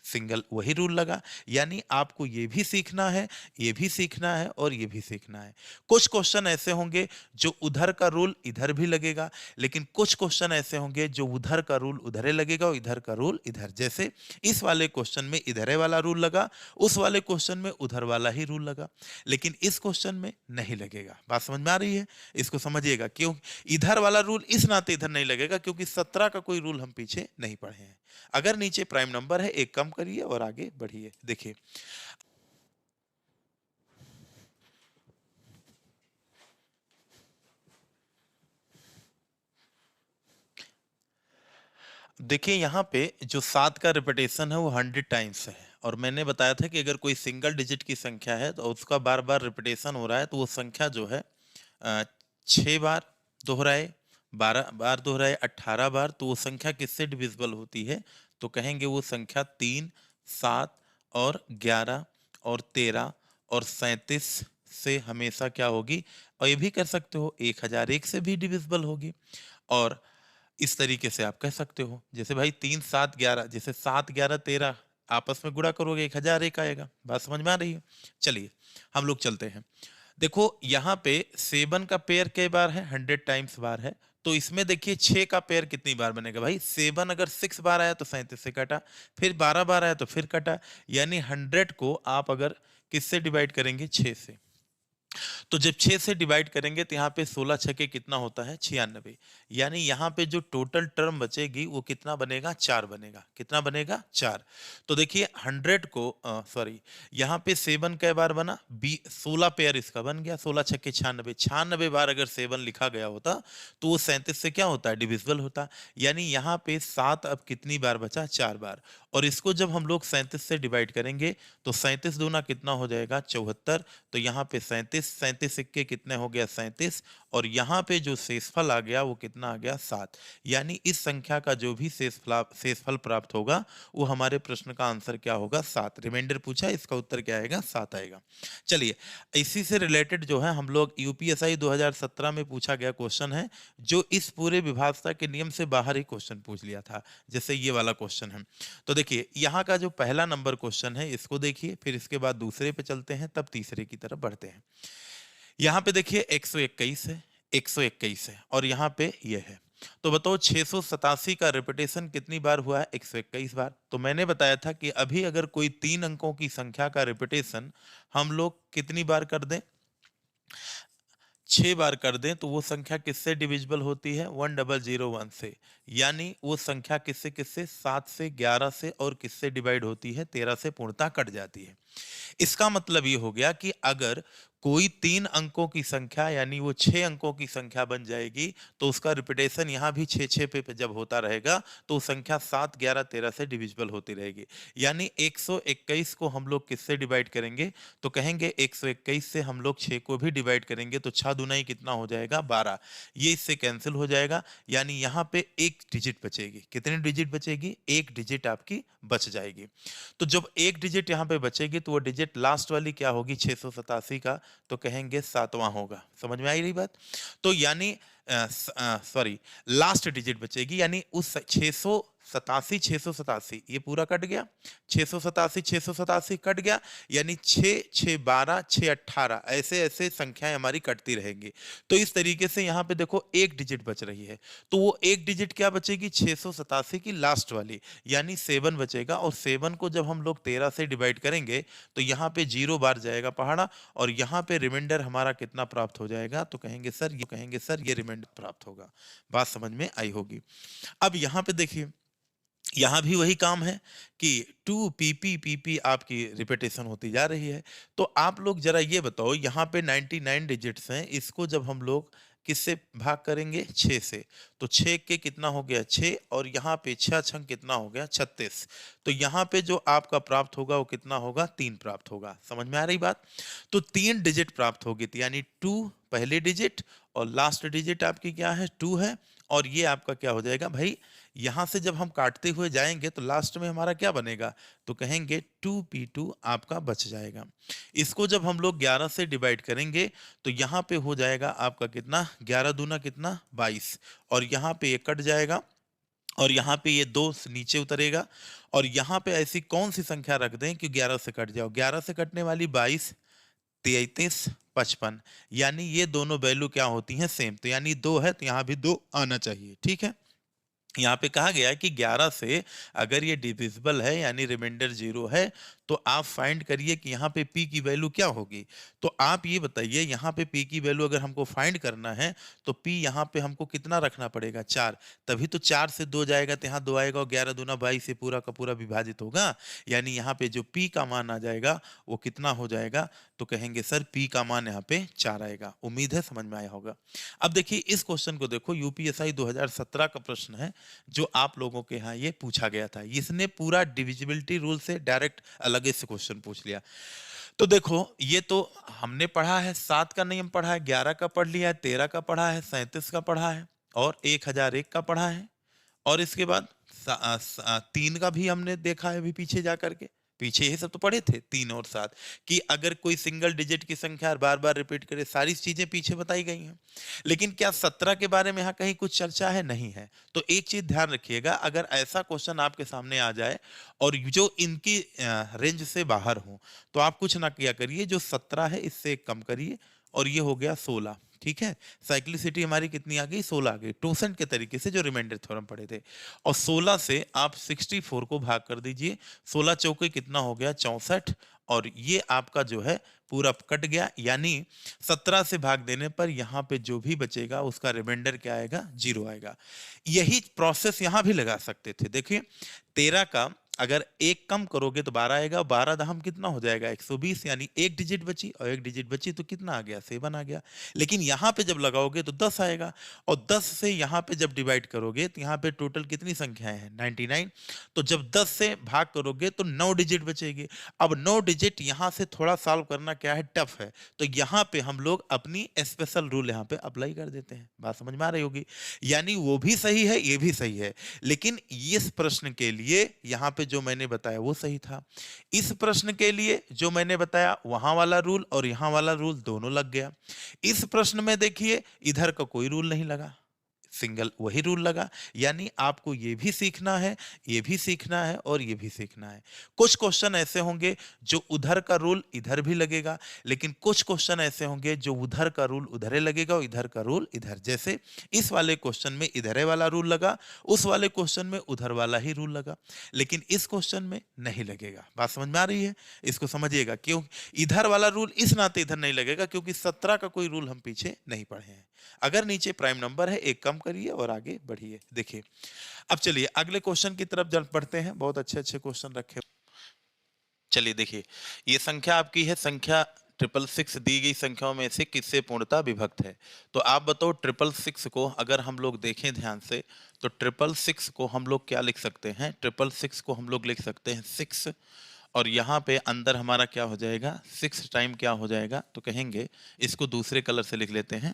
सिंगल वही रूल लगा। यानी आपको ये भी सीखना है, ये भी सीखना है और ये भी सीखना है। कुछ क्वेश्चन ऐसे होंगे जो उधर का रूल इधर भी लगेगा, लेकिन कुछ क्वेश्चन ऐसे होंगे जो उधर का रूल उधर लगेगा और इधर का रूल इधर। जैसे इस वाले क्वेश्चन में इधर वाला रूल लगा, उस वाले क्वेश्चन में उधर वाला ही रूल लगा, लेकिन इस क्वेश्चन में नहीं लगेगा। बात समझ में आ रही है, इसको समझिएगा। क्यों इधर वाला रूल इस नाते इधर नहीं लगेगा, क्योंकि 17 का कोई रूल हम पीछे नहीं पढ़े हैं। अगर नीचे प्राइम नंबर है एक कम करिए और आगे बढ़िए। देखिए देखिए यहाँ पे जो 7 का रिपीटेशन है वो 100 टाइम्स है, और मैंने बताया था कि अगर कोई सिंगल डिजिट की संख्या है तो उसका बार बार रिपीटेशन हो रहा है तो वो संख्या जो है 6 बार दोहराए, 12 बार दोहराए, 18 बार, तो वो संख्या किससे डिविजिबल होती है, तो कहेंगे वो संख्या 3, 7 और 11 और 13 और 37 से हमेशा क्या होगी। और ये भी कर सकते हो 1001 से भी डिविजिबल होगी। और इस तरीके से आप कह सकते हो, जैसे भाई 3, 7, 11, जैसे 7, 11, 13 आपस में गुणा करोगे 1001 आएगा। बात समझ में आ रही है। चलिए हम लोग चलते हैं। देखो यहाँ पे 7 का पेयर कई बार है, 100 टाइम्स बार है, तो इसमें देखिए 6 का पेयर कितनी बार बनेगा भाई, 7 अगर 6 बार आया तो 37 से कटा, फिर 12 बार आया तो फिर कटा, यानी 100 को आप अगर किससे डिवाइड करेंगे 6 से, तो जब 6 से डिवाइड करेंगे तो यहाँ पे 16 छके कितना होता है 96, यानी यहाँ पे जो टोटल टर्म बचेगी वो कितना बनेगा 4 बनेगा। कितना बनेगा 4। तो देखिए 100 को सॉरी यहाँ पे 7 कई बार बना, 16 पेयर इसका बन गया, 16 छक्के 96, 96 बार अगर 7 लिखा गया होता तो वो 37 से क्या होता है डिविजिबल होता। यानी यहाँ पे 7 अब कितनी बार बचा 4 बार, और इसको जब हम लोग 37 से डिवाइड करेंगे तो 37 दूना कितना हो जाएगा 74, तो यहाँ पे 37, 37 सिक्के कितने हो गया 37, और यहाँ पे जो शेषफल आ गया वो कितना आ गया 7। यानी इस संख्या का जो भी शेषफल प्राप्त होगा वो हमारे प्रश्न का आंसर क्या होगा 7। रिमाइंडर पूछा, इसका उत्तर क्या आएगा 7 आएगा। चलिए इसी से रिलेटेड जो है हम लोग यूपीएसआई 2017 में पूछा गया क्वेश्चन है, जो इस पूरे विभाज्यता के नियम से बाहर ही क्वेश्चन पूछ लिया था, जैसे ये वाला क्वेश्चन है। तो देखिए यहाँ का जो पहला नंबर क्वेश्चन है इसको देखिए, फिर इसके बाद दूसरे पे चलते हैं, तब तीसरे की तरफ बढ़ते हैं। यहाँ पे देखिए 121 है, 121 है, और यहाँ पे ये है। तो बताओ 687 का रिपीटेशन कितनी बार हुआ है 121 बार। तो मैंने बताया था कि अभी अगर कोई 3 अंकों की संख्या का रिपीटेशन हम लोग कितनी बार कर दें 6 बार कर दें तो वो संख्या किससे डिविजिबल होती है 1001 से। यानी वो संख्या किससे किससे 7 से 11 से और किससे डिवाइड होती है 13 से पूर्णतः कट जाती है। इसका मतलब ये हो गया कि अगर कोई 3 अंकों की संख्या यानी वो 6 अंकों की संख्या बन जाएगी तो उसका रिपीटेशन यहाँ भी 6 पे जब होता रहेगा तो संख्या 7, 11, 13 से डिविजिबल होती रहेगी। यानी 121 को हम लोग किससे डिवाइड करेंगे तो कहेंगे 121 से हम लोग 6 को भी डिवाइड करेंगे तो 6 दूना ही कितना हो जाएगा 12, ये इससे कैंसिल हो जाएगा। यानी यहाँ पे एक डिजिट बचेगी। कितनी डिजिट बचेगी एक डिजिट आपकी बच जाएगी। तो जब एक डिजिट यहाँ पे बचेगी तो वो डिजिट लास्ट वाली क्या होगी 687 का, तो कहेंगे 7वां होगा। समझ में आई रही बात। तो यानी सॉरी लास्ट डिजिट बचेगी, यानी उस 687 ये पूरा कट गया, 687 कट गया, यानी 6, 6, 12, 6, 18 ऐसे ऐसे संख्याएं हमारी कटती रहेंगी। तो इस तरीके से यहाँ पे देखो एक डिजिट बच रही है, तो वो एक डिजिट क्या बचेगी 687 की लास्ट वाली, यानी 7 बचेगा। और 7 को जब हम लोग 13 से डिवाइड करेंगे तो यहाँ पे 0 बार जाएगा पहाड़ा, और यहाँ पे रिमाइंडर हमारा कितना प्राप्त हो जाएगा तो कहेंगे सर ये रिमाइंडर प्राप्त होगा। बात समझ में आई होगी। अब यहाँ पे देखिए यहाँ भी वही काम है कि 2 पीपी पीपी आपकी रिपीटेशन होती जा रही है। तो आप लोग जरा ये बताओ, यहाँ पे 99 डिजिट्स हैं, इसको जब हम लोग किससे भाग करेंगे? 6 से। तो 6 के कितना हो गया? 6, और यहाँ पे 6 छंग कितना हो गया? 36। तो यहाँ पे जो आपका प्राप्त होगा वो कितना होगा? 3 प्राप्त होगा। समझ में आ रही बात? तो 3 डिजिट प्राप्त होगी, तो यानी 2 पहले डिजिट और लास्ट डिजिट आपकी क्या है? 2 है। और ये आपका क्या हो जाएगा भाई? यहां से जब हम काटते हुए जाएंगे तो लास्ट में हमारा क्या बनेगा? तो कहेंगे 2p2 आपका बच जाएगा। इसको जब हम लोग 11 से डिवाइड करेंगे तो यहाँ पे हो जाएगा आपका कितना? 11 दूना कितना? 22। और यहाँ पे ये कट जाएगा और यहाँ पे ये 2 नीचे उतरेगा। और यहाँ पे ऐसी कौन सी संख्या रख दें कि 11 से कट जाओ? 11 से कटने वाली 22, 33, 55, यानी ये दोनों वैल्यू क्या होती हैं? सेम। तो यानी 2 है तो यहाँ भी 2 आना चाहिए। ठीक है, यहाँ पे कहा गया है कि 11 से अगर ये डिविजिबल है यानी रिमाइंडर 0 है, तो आप फाइंड करिए कि यहाँ पे p की वैल्यू क्या होगी। तो आप ये बताइए, यहाँ पे p की वैल्यू अगर हमको फाइंड करना है तो p यहाँ पे हमको कितना रखना पड़ेगा? 4। तभी तो 4 से 2 जाएगा तो यहाँ 2 आएगा और 11 दूना 22 से पूरा का पूरा विभाजित होगा। यानी यहाँ पे जो p का मान आ जाएगा वो कितना हो जाएगा? तो कहेंगे सर p का मान यहाँ पे 4 आएगा। उम्मीद है समझ में आया होगा। अब देखिए इस क्वेश्चन को देखो, यूपीएसआई 2017 का प्रश्न है जो आप लोगों के यहाँ ये पूछा गया था। इसने पूरा डिविजिबिलिटी रूल से डायरेक्ट अलग से क्वेश्चन पूछ लिया। तो देखो ये तो हमने पढ़ा है, 7 का नियम पढ़ा है, 11 का पढ़ लिया है, 13 का पढ़ा है, 37 का पढ़ा है और 1001 का पढ़ा है। और इसके बाद 3 का भी हमने देखा है अभी पीछे जा करके। पीछे ये सब तो पढ़े थे 3 और 7, कि अगर कोई सिंगल डिजिट की संख्या बार बार रिपीट करे, सारी चीजें पीछे बताई गई हैं। लेकिन क्या 17 के बारे में यहाँ कहीं कुछ चर्चा है? नहीं है। तो एक चीज ध्यान रखिएगा, अगर ऐसा क्वेश्चन आपके सामने आ जाए और जो इनकी रेंज से बाहर हो तो आप कुछ ना किया करिए, जो 17 है इससे कम करिए और ये हो गया 16। ठीक है, साइक्लिसिटी हमारी कितनी आ गई? 16 आ गई, टोसेंट के तरीके से जो रिमाइंडर थ्योरम पढ़े थे। और 16 से आप 64 को भाग कर दीजिए। 16 चौके कितना हो गया? 64। और ये आपका जो है पूरा कट गया, यानी 17 से भाग देने पर यहाँ पे जो भी बचेगा उसका रिमाइंडर क्या आएगा? 0 आएगा। यही प्रोसेस यहाँ भी लगा सकते थे। देखिए 13 का अगर 1 कम करोगे तो 12 आएगा, 12 दहम कितना हो जाएगा? 120, यानी 1 डिजिट बची और 1 डिजिट बची तो कितना आ गया? 7 आ गया। लेकिन यहाँ पे जब लगाओगे तो 10 आएगा और 10 से यहाँ पे जब डिवाइड करोगे तो यहाँ पे टोटल कितनी संख्याएं हैं? 99। तो जब 10 से भाग करोगे तो 9 डिजिट बचेगी। अब 9 डिजिट यहाँ से थोड़ा सॉल्व करना क्या है? टफ है। तो यहाँ पे हम लोग अपनी स्पेशल रूल यहाँ पे अप्लाई कर देते हैं। बात समझ में आ रही होगी? यानी वो भी सही है, ये भी सही है, लेकिन इस प्रश्न के लिए यहाँ पे जो मैंने बताया वो सही था। इस प्रश्न के लिए जो मैंने बताया वहां वाला रूल और यहाँ वाला रूल दोनों लग गया। इस प्रश्न में देखिए इधर का कोई रूल नहीं लगा, सिंगल वही रूल लगा। यानी आपको ये भी सीखना है, ये भी सीखना है और ये भी सीखना है। कुछ क्वेश्चन ऐसे होंगे जो उधर का रूल इधर भी लगेगा, लेकिन कुछ क्वेश्चन ऐसे होंगे जो उधर का रूल उधर लगेगा और इधर का रूल इधर। जैसे इस वाले क्वेश्चन में इधर वाला रूल लगा, उस वाले क्वेश्चन में उधर वाला ही रूल लगा, लेकिन इस क्वेश्चन में नहीं लगेगा। बात समझ में आ रही है? इसको समझिएगा। क्यों इधर वाला रूल इस नाते इधर नहीं लगेगा? क्योंकि 17 का कोई रूल हम पीछे नहीं पढ़े हैं। अगर नीचे प्राइम नंबर है, एक कम करिए और आगे बढ़िए। देखिए अब चलिए अगले क्वेश्चन की तरफ जब बढ़ते हैं। बहुत अच्छे अच्छे क्वेश्चन रखे। चलिए देखिए, ये संख्या आपकी है संख्या 666, दी गई संख्याओं में से किससे पूर्णतः विभक्त है? तो आप बताओ 666 को अगर हम लोग देखें ध्यान से तो 666 को हम लोग क्या लिख सकते हैं? 666 को हम लोग लिख सकते हैं 6, और यहाँ पे अंदर हमारा क्या हो जाएगा? 6 टाइम क्या हो जाएगा? तो कहेंगे इसको दूसरे कलर से लिख लेते हैं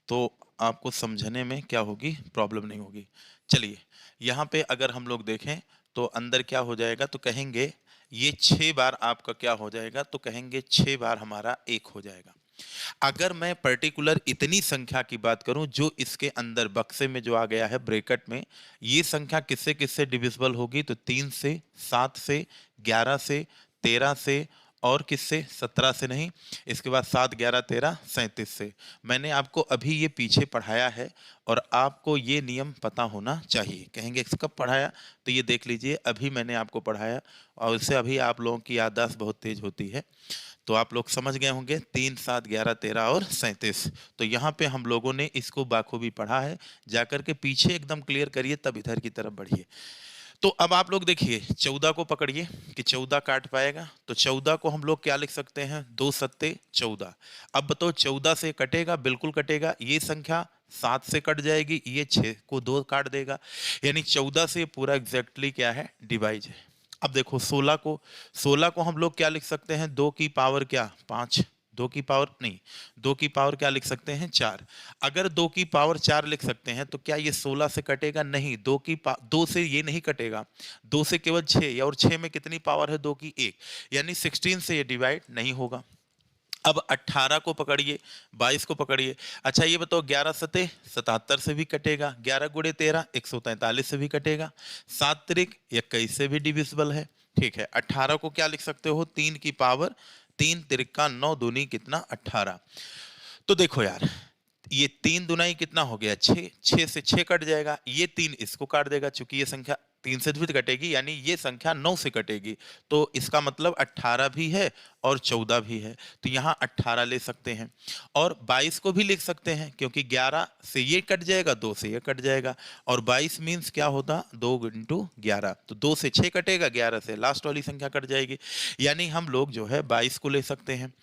तो आपको समझने में क्या होगी? प्रॉब्लम नहीं होगी। चलिए यहाँ पे अगर हम लोग देखें तो अंदर क्या हो जाएगा? तो कहेंगे ये 6 बार आपका क्या हो जाएगा? तो कहेंगे 6 बार हमारा 1 हो जाएगा। अगर मैं पर्टिकुलर इतनी संख्या की बात करूं जो इसके अंदर बक्से में जो आ गया है ब्रैकेट में, ये संख्या किससे किससे डिविजिबल होगी? तो 3 से, 7 से, 11 से, 13 से और किससे? 17 से नहीं। इसके बाद 7, 11, 13, 37 से। मैंने आपको अभी ये पीछे पढ़ाया है और आपको ये नियम पता होना चाहिए। कहेंगे कब पढ़ाया? तो ये देख लीजिए, अभी मैंने आपको पढ़ाया और उससे अभी आप लोगों की याददाश्त बहुत तेज होती है। तो आप लोग समझ गए होंगे 3, 7, 11, 13 और 37। तो यहाँ पे हम लोगों ने इसको बाखूबी पढ़ा है। जाकर के पीछे एकदम क्लियर करिए तब इधर की तरफ बढ़िए। तो अब आप लोग देखिए 14 को पकड़िए कि 14 काट पाएगा, तो 14 को हम लोग क्या लिख सकते हैं, 2 सत्ते 14। अब बताओ 14 से कटेगा, बिल्कुल कटेगा, ये संख्या 7 से कट जाएगी, ये 6 को 2 काट देगा, यानी 14 से पूरा एग्जैक्टली क्या है, डिवाइड है। अब देखो 16 को हम लोग क्या लिख सकते हैं, 2 की पावर क्या 5, 2 की पावर नहीं, 2 की पावर क्या लिख सकते हैं 4। अगर 2 की पावर 4 लिख सकते हैं तो क्या ये 16 से कटेगा, नहीं, 2 से ये नहीं कटेगा, 2 से केवल 6, और 6 में कितनी पावर है 2 की 1, यानी 16 से ये डिवाइड नहीं होगा। अब 18 को पकड़िए, 22 को पकड़िए। अच्छा ये बताओ 11 सते 77 से भी कटेगा, 11 गुणे 13 143 से भी कटेगा, 7 तिरिक 21 से भी डिविजिबल है। ठीक है, 18 को क्या लिख सकते हो, 3 की पावर 3 तिरिका 9 दूनी कितना 18। तो देखो यार, ये 3 दुनाई कितना हो गया 6, 6 से 6 कट जाएगा, ये 3 इसको काट देगा, चूंकि ये संख्या 3 से भी कटेगी, यानी ये संख्या 9 से कटेगी, तो इसका मतलब 18 भी है और 14 भी है, तो यहाँ 18 ले सकते हैं। और 22 को भी लिख सकते हैं, क्योंकि 11 से ये कट जाएगा, 2 से ये कट जाएगा, और 22 मीन्स क्या होता 2 इंटू 11, तो 2 से 6 कटेगा, 11 से लास्ट वाली संख्या कट जाएगी, यानी हम लोग जो है 22 को ले सकते हैं।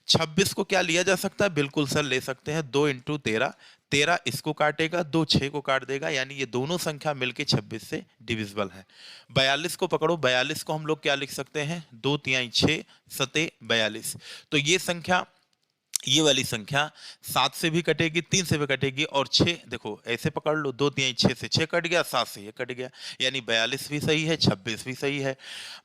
26 को क्या लिया जा सकता है, बिल्कुल सर ले सकते हैं, 2 इंटू 13, 13 इसको काटेगा, 2 6 को काट देगा, यानी ये दोनों संख्या मिलके 26 से डिविजिबल है। 42 को पकड़ो, 42 को हम लोग क्या लिख सकते हैं, 2 तिहाई 6 सते 42, तो ये संख्या, ये वाली संख्या 7 से भी कटेगी, 3 से भी कटेगी, और 6 देखो ऐसे पकड़ लो, 2 तिहाई 6 से 6 कट गया, 7 से ये कट गया, यानी 42 भी सही है, 26 भी सही है।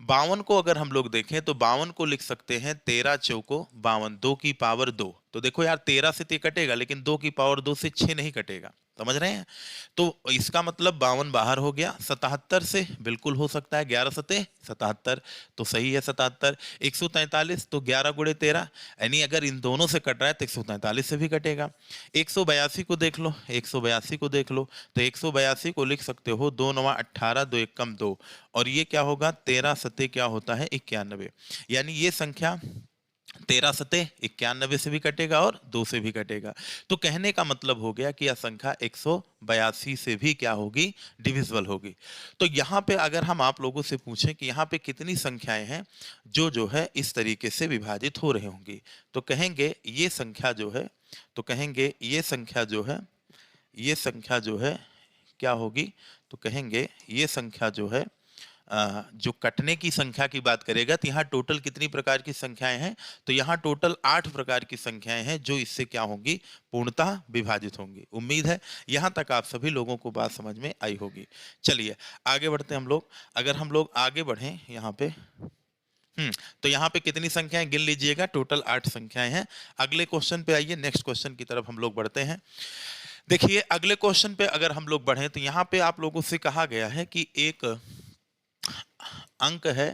52 को अगर हम लोग देखें तो 52 को लिख सकते हैं 13 चौको 52, 2 की पावर 2, तो देखो यार 13 से 3 कटेगा, लेकिन 2 की पावर 2 से 6 नहीं कटेगा, समझ रहे हैं, तो इसका मतलब 52 बाहर हो गया। 77 से बिल्कुल हो सकता है, 11 सते 77, तो सही है 77। 143 तो 11 गुणे 13, यानी अगर इन दोनों से कट रहा है तो 143 से भी कटेगा। 182 को देख लो, 182 को देख लो, तो 182 को लिख सकते हो 2 9 18, 2 1 कम 2, और ये क्या होगा 13 सते क्या होता है 91, यानी ये संख्या 13 सते 91 से भी कटेगा और 2 से भी कटेगा। तो कहने का मतलब हो गया कि यह संख्या 182 से भी क्या होगी, डिविजिबल होगी। तो यहाँ पे अगर हम आप लोगों से पूछें कि यहाँ पे कितनी संख्याएं हैं जो है इस तरीके से विभाजित हो रही होंगी, तो कहेंगे ये संख्या जो है, तो कहेंगे ये संख्या जो है, ये संख्या जो है क्या होगी, तो कहेंगे ये संख्या जो है जो कटने की संख्या की बात करेगा, तो यहाँ टोटल कितनी प्रकार की संख्याएं हैं, तो यहाँ टोटल 8 प्रकार की संख्याएं हैं जो इससे क्या होंगी, पूर्णतः विभाजित होंगी। उम्मीद है यहाँ तक आप सभी लोगों को बात समझ में आई होगी। चलिए आगे बढ़ते हैं हम लोग। अगर हम लोग आगे बढ़ें यहाँ पे, तो यहाँ पे कितनी संख्याएं गिन लीजिएगा, टोटल 8 संख्याएं हैं। अगले क्वेश्चन पे आइए, नेक्स्ट क्वेश्चन की तरफ हम लोग बढ़ते हैं। देखिए अगले क्वेश्चन पे अगर हम लोग बढ़े तो यहाँ पे आप लोगों से कहा गया है कि एक अंक है,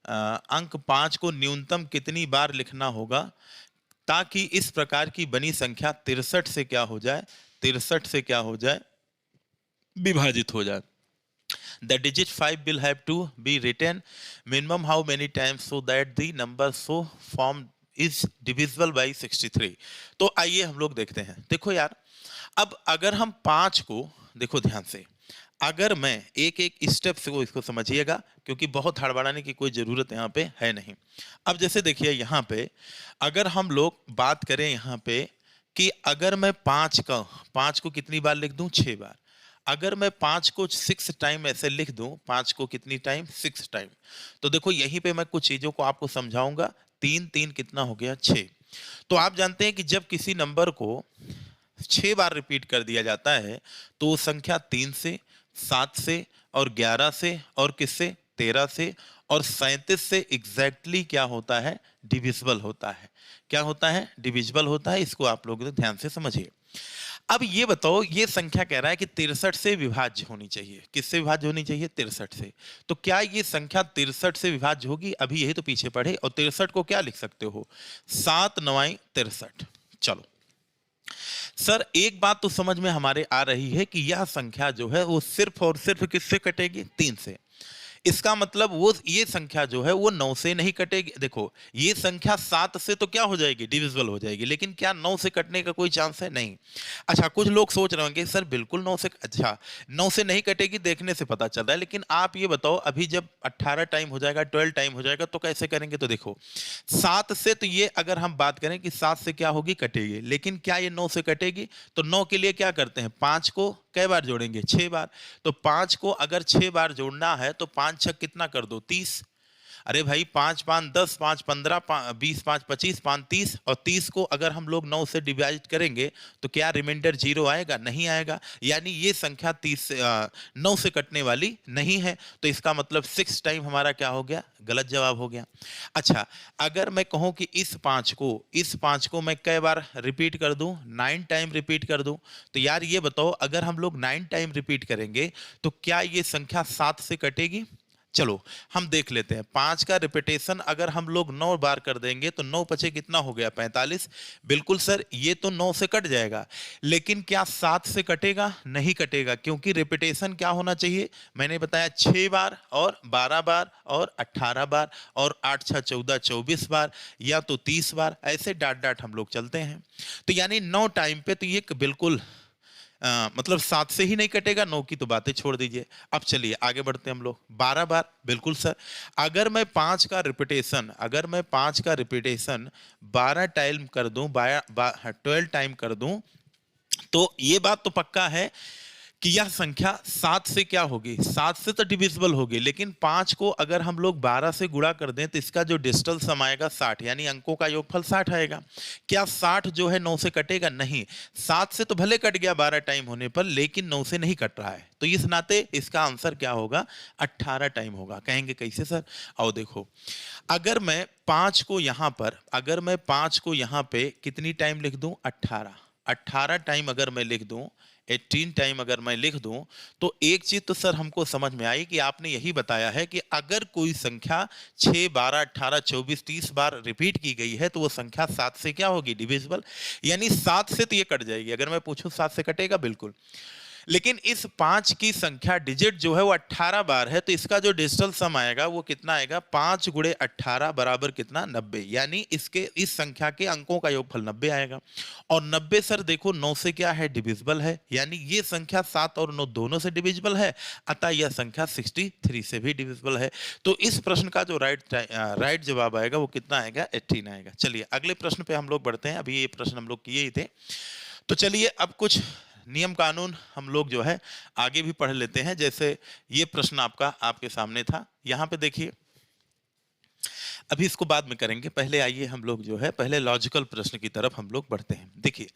अंक 5 को न्यूनतम कितनी बार लिखना होगा ताकि इस प्रकार की बनी संख्या 63 से क्या हो जाए, 63 से क्या हो जाए, विभाजित हो जाए। The digit 5 will have to be written minimum how many times so that the number so formed is divisible by 63। तो आइए हम लोग देखते हैं। देखो यार, अब अगर हम 5 को देखो ध्यान से, अगर मैं एक एक स्टेप से इसको समझिएगा, क्योंकि बहुत हड़बड़ाने की कोई ज़रूरत यहाँ पे है नहीं। अब जैसे देखिए यहाँ पे अगर हम लोग बात करें यहाँ पे कि अगर मैं 5 को कितनी बार लिख दूं, 6 बार। अगर मैं 5 को 6 टाइम ऐसे लिख दूं, 5 को कितनी टाइम, 6 टाइम, तो देखो यहीं पे मैं कुछ चीज़ों को आपको समझाऊंगा। 3 3 कितना हो गया 6। तो आप जानते हैं कि जब किसी नंबर को 6 बार रिपीट कर दिया जाता है तो वो संख्या 3 से, 7 से और 11 से और किससे, 13 से और 37 से एग्जैक्टली क्या होता है, डिविजिबल होता है। क्या होता है, डिविजिबल होता है। इसको आप लोग ध्यान से समझिए। अब ये बताओ, ये संख्या कह रहा है कि 63 से विभाज्य होनी चाहिए। किससे विभाज्य होनी चाहिए, 63 से। तो क्या ये संख्या 63 से विभाज्य होगी, अभी यही तो पीछे पढ़े। और 63 को क्या लिख सकते हो, 7 9 63। चलो सर एक बात तो समझ में हमारे आ रही है कि यह संख्या जो है वो सिर्फ और सिर्फ किससे कटेगी, 3 से। इसका मतलब वो ये संख्या जो है वो 9 से नहीं कटेगी। देखो ये संख्या 7 से तो क्या हो जाएगी, डिविजिबल हो जाएगी, लेकिन क्या 9 से कटने का कोई चांस है? नहीं। अच्छा, कुछ लोग सोच रहे होंगे सर बिल्कुल 9 से, अच्छा 9 से नहीं कटेगी, देखने से पता चल रहा है, लेकिन आप ये बताओ अभी जब 18 टाइम हो जाएगा, 12 टाइम हो जाएगा तो कैसे करेंगे? तो देखो 7 से तो ये अगर हम बात करें कि 7 से क्या होगी, कटेगी, लेकिन क्या ये 9 से कटेगी? तो 9 के लिए क्या करते हैं, 5 को कै बार जोड़ेंगे, 6 बार। तो 5 को अगर 6 बार जोड़ना है तो 5 छक कितना कर दो, 30। अरे भाई 5 5 10, 5 15, 20 5 25, 5 30, और 30 को अगर हम लोग 9 से डिवाइड करेंगे तो क्या रिमाइंडर 0 आएगा? नहीं आएगा। यानी ये संख्या 9 से कटने वाली नहीं है। तो इसका मतलब 6 टाइम हमारा क्या हो गया, गलत जवाब हो गया। अच्छा, अगर मैं कहूं कि इस 5 को मैं कई बार रिपीट कर दूं, 9 टाइम रिपीट कर दूं, तो यार ये बताओ अगर हम लोग 9 टाइम रिपीट करेंगे तो क्या ये संख्या 7 से कटेगी? चलो हम देख लेते हैं। 5 का रिपीटेशन अगर हम लोग 9 बार कर देंगे तो 9 पचे कितना हो गया, 45। बिल्कुल सर, ये तो 9 से कट जाएगा, लेकिन क्या 7 से कटेगा? नहीं कटेगा, क्योंकि रिपीटेशन क्या होना चाहिए, मैंने बताया 6 बार और 12 बार और 18 बार और 8 6 14 24 बार, या तो 30 बार, ऐसे डाट डाट हम लोग चलते हैं। तो यानी 9 टाइम पे तो ये बिल्कुल मतलब 7 से ही नहीं कटेगा, 9 की तो बातें छोड़ दीजिए। अब चलिए आगे बढ़ते हैं हम लोग। 12 बार, बिल्कुल सर। अगर मैं 5 का रिपीटेशन 12 टाइम कर दूं, 12 टाइम कर दूं, तो ये बात तो पक्का है कि यह संख्या 7 से क्या होगी, 7 से तो डिविजिबल होगी, लेकिन 5 को अगर हम लोग 12 से गुणा कर दें तो इसका जो डिजिटल सम आएगा 60, यानी अंकों का योगफल 60 आएगा। क्या 60 जो है 9 से कटेगा? नहीं। 7 से तो भले कट गया 12 टाइम होने पर, लेकिन 9 से नहीं कट रहा है, तो इस नाते इसका आंसर क्या होगा, 18 टाइम होगा। कहेंगे कैसे सर? आओ देखो, अगर मैं 5 को यहां पे कितनी टाइम लिख दूं, 18 टाइम अगर मैं लिख दूं, 18 टाइम अगर मैं लिख दूं, तो एक चीज तो सर हमको समझ में आई कि आपने यही बताया है कि अगर कोई संख्या 6 12 18 24 30 बार रिपीट की गई है तो वो संख्या 7 से क्या होगी, डिविजिबल। यानी 7 से तो ये कट जाएगी। अगर मैं पूछूं 7 से कटेगा, बिल्कुल। लेकिन इस 5 की संख्या डिजिट जो है वो 18 बार है, तो इसका जो डिजिटल सम आएगा वो कितना आएगा, 5 गुणे 18 बराबर कितना, 90। यानी इस संख्या के अंकों का योगफल 90 आएगा। और 90 सर देखो 9 से क्या है, डिविजिबल है, यानी ये संख्या 7 और 9 दोनों से डिविजिबल है, अतः यह संख्या 63 से भी डिविजिबल है। तो इस प्रश्न का जो राइट जवाब आएगा वो कितना आएगा, 18 आएगा। चलिए अगले प्रश्न पे हम लोग बढ़ते हैं। अभी ये प्रश्न हम लोग किए ही थे, तो चलिए अब कुछ नियम कानून हम लोग जो है आगे भी पढ़ लेते हैं। जैसे ये प्रश्न आपके सामने था, यहां पे देखिए, अभी इसको बाद में करेंगे, पहले आइए हम लोग जो है पहले लॉजिकल प्रश्न की तरफ हम लोग बढ़ते हैं। देखिए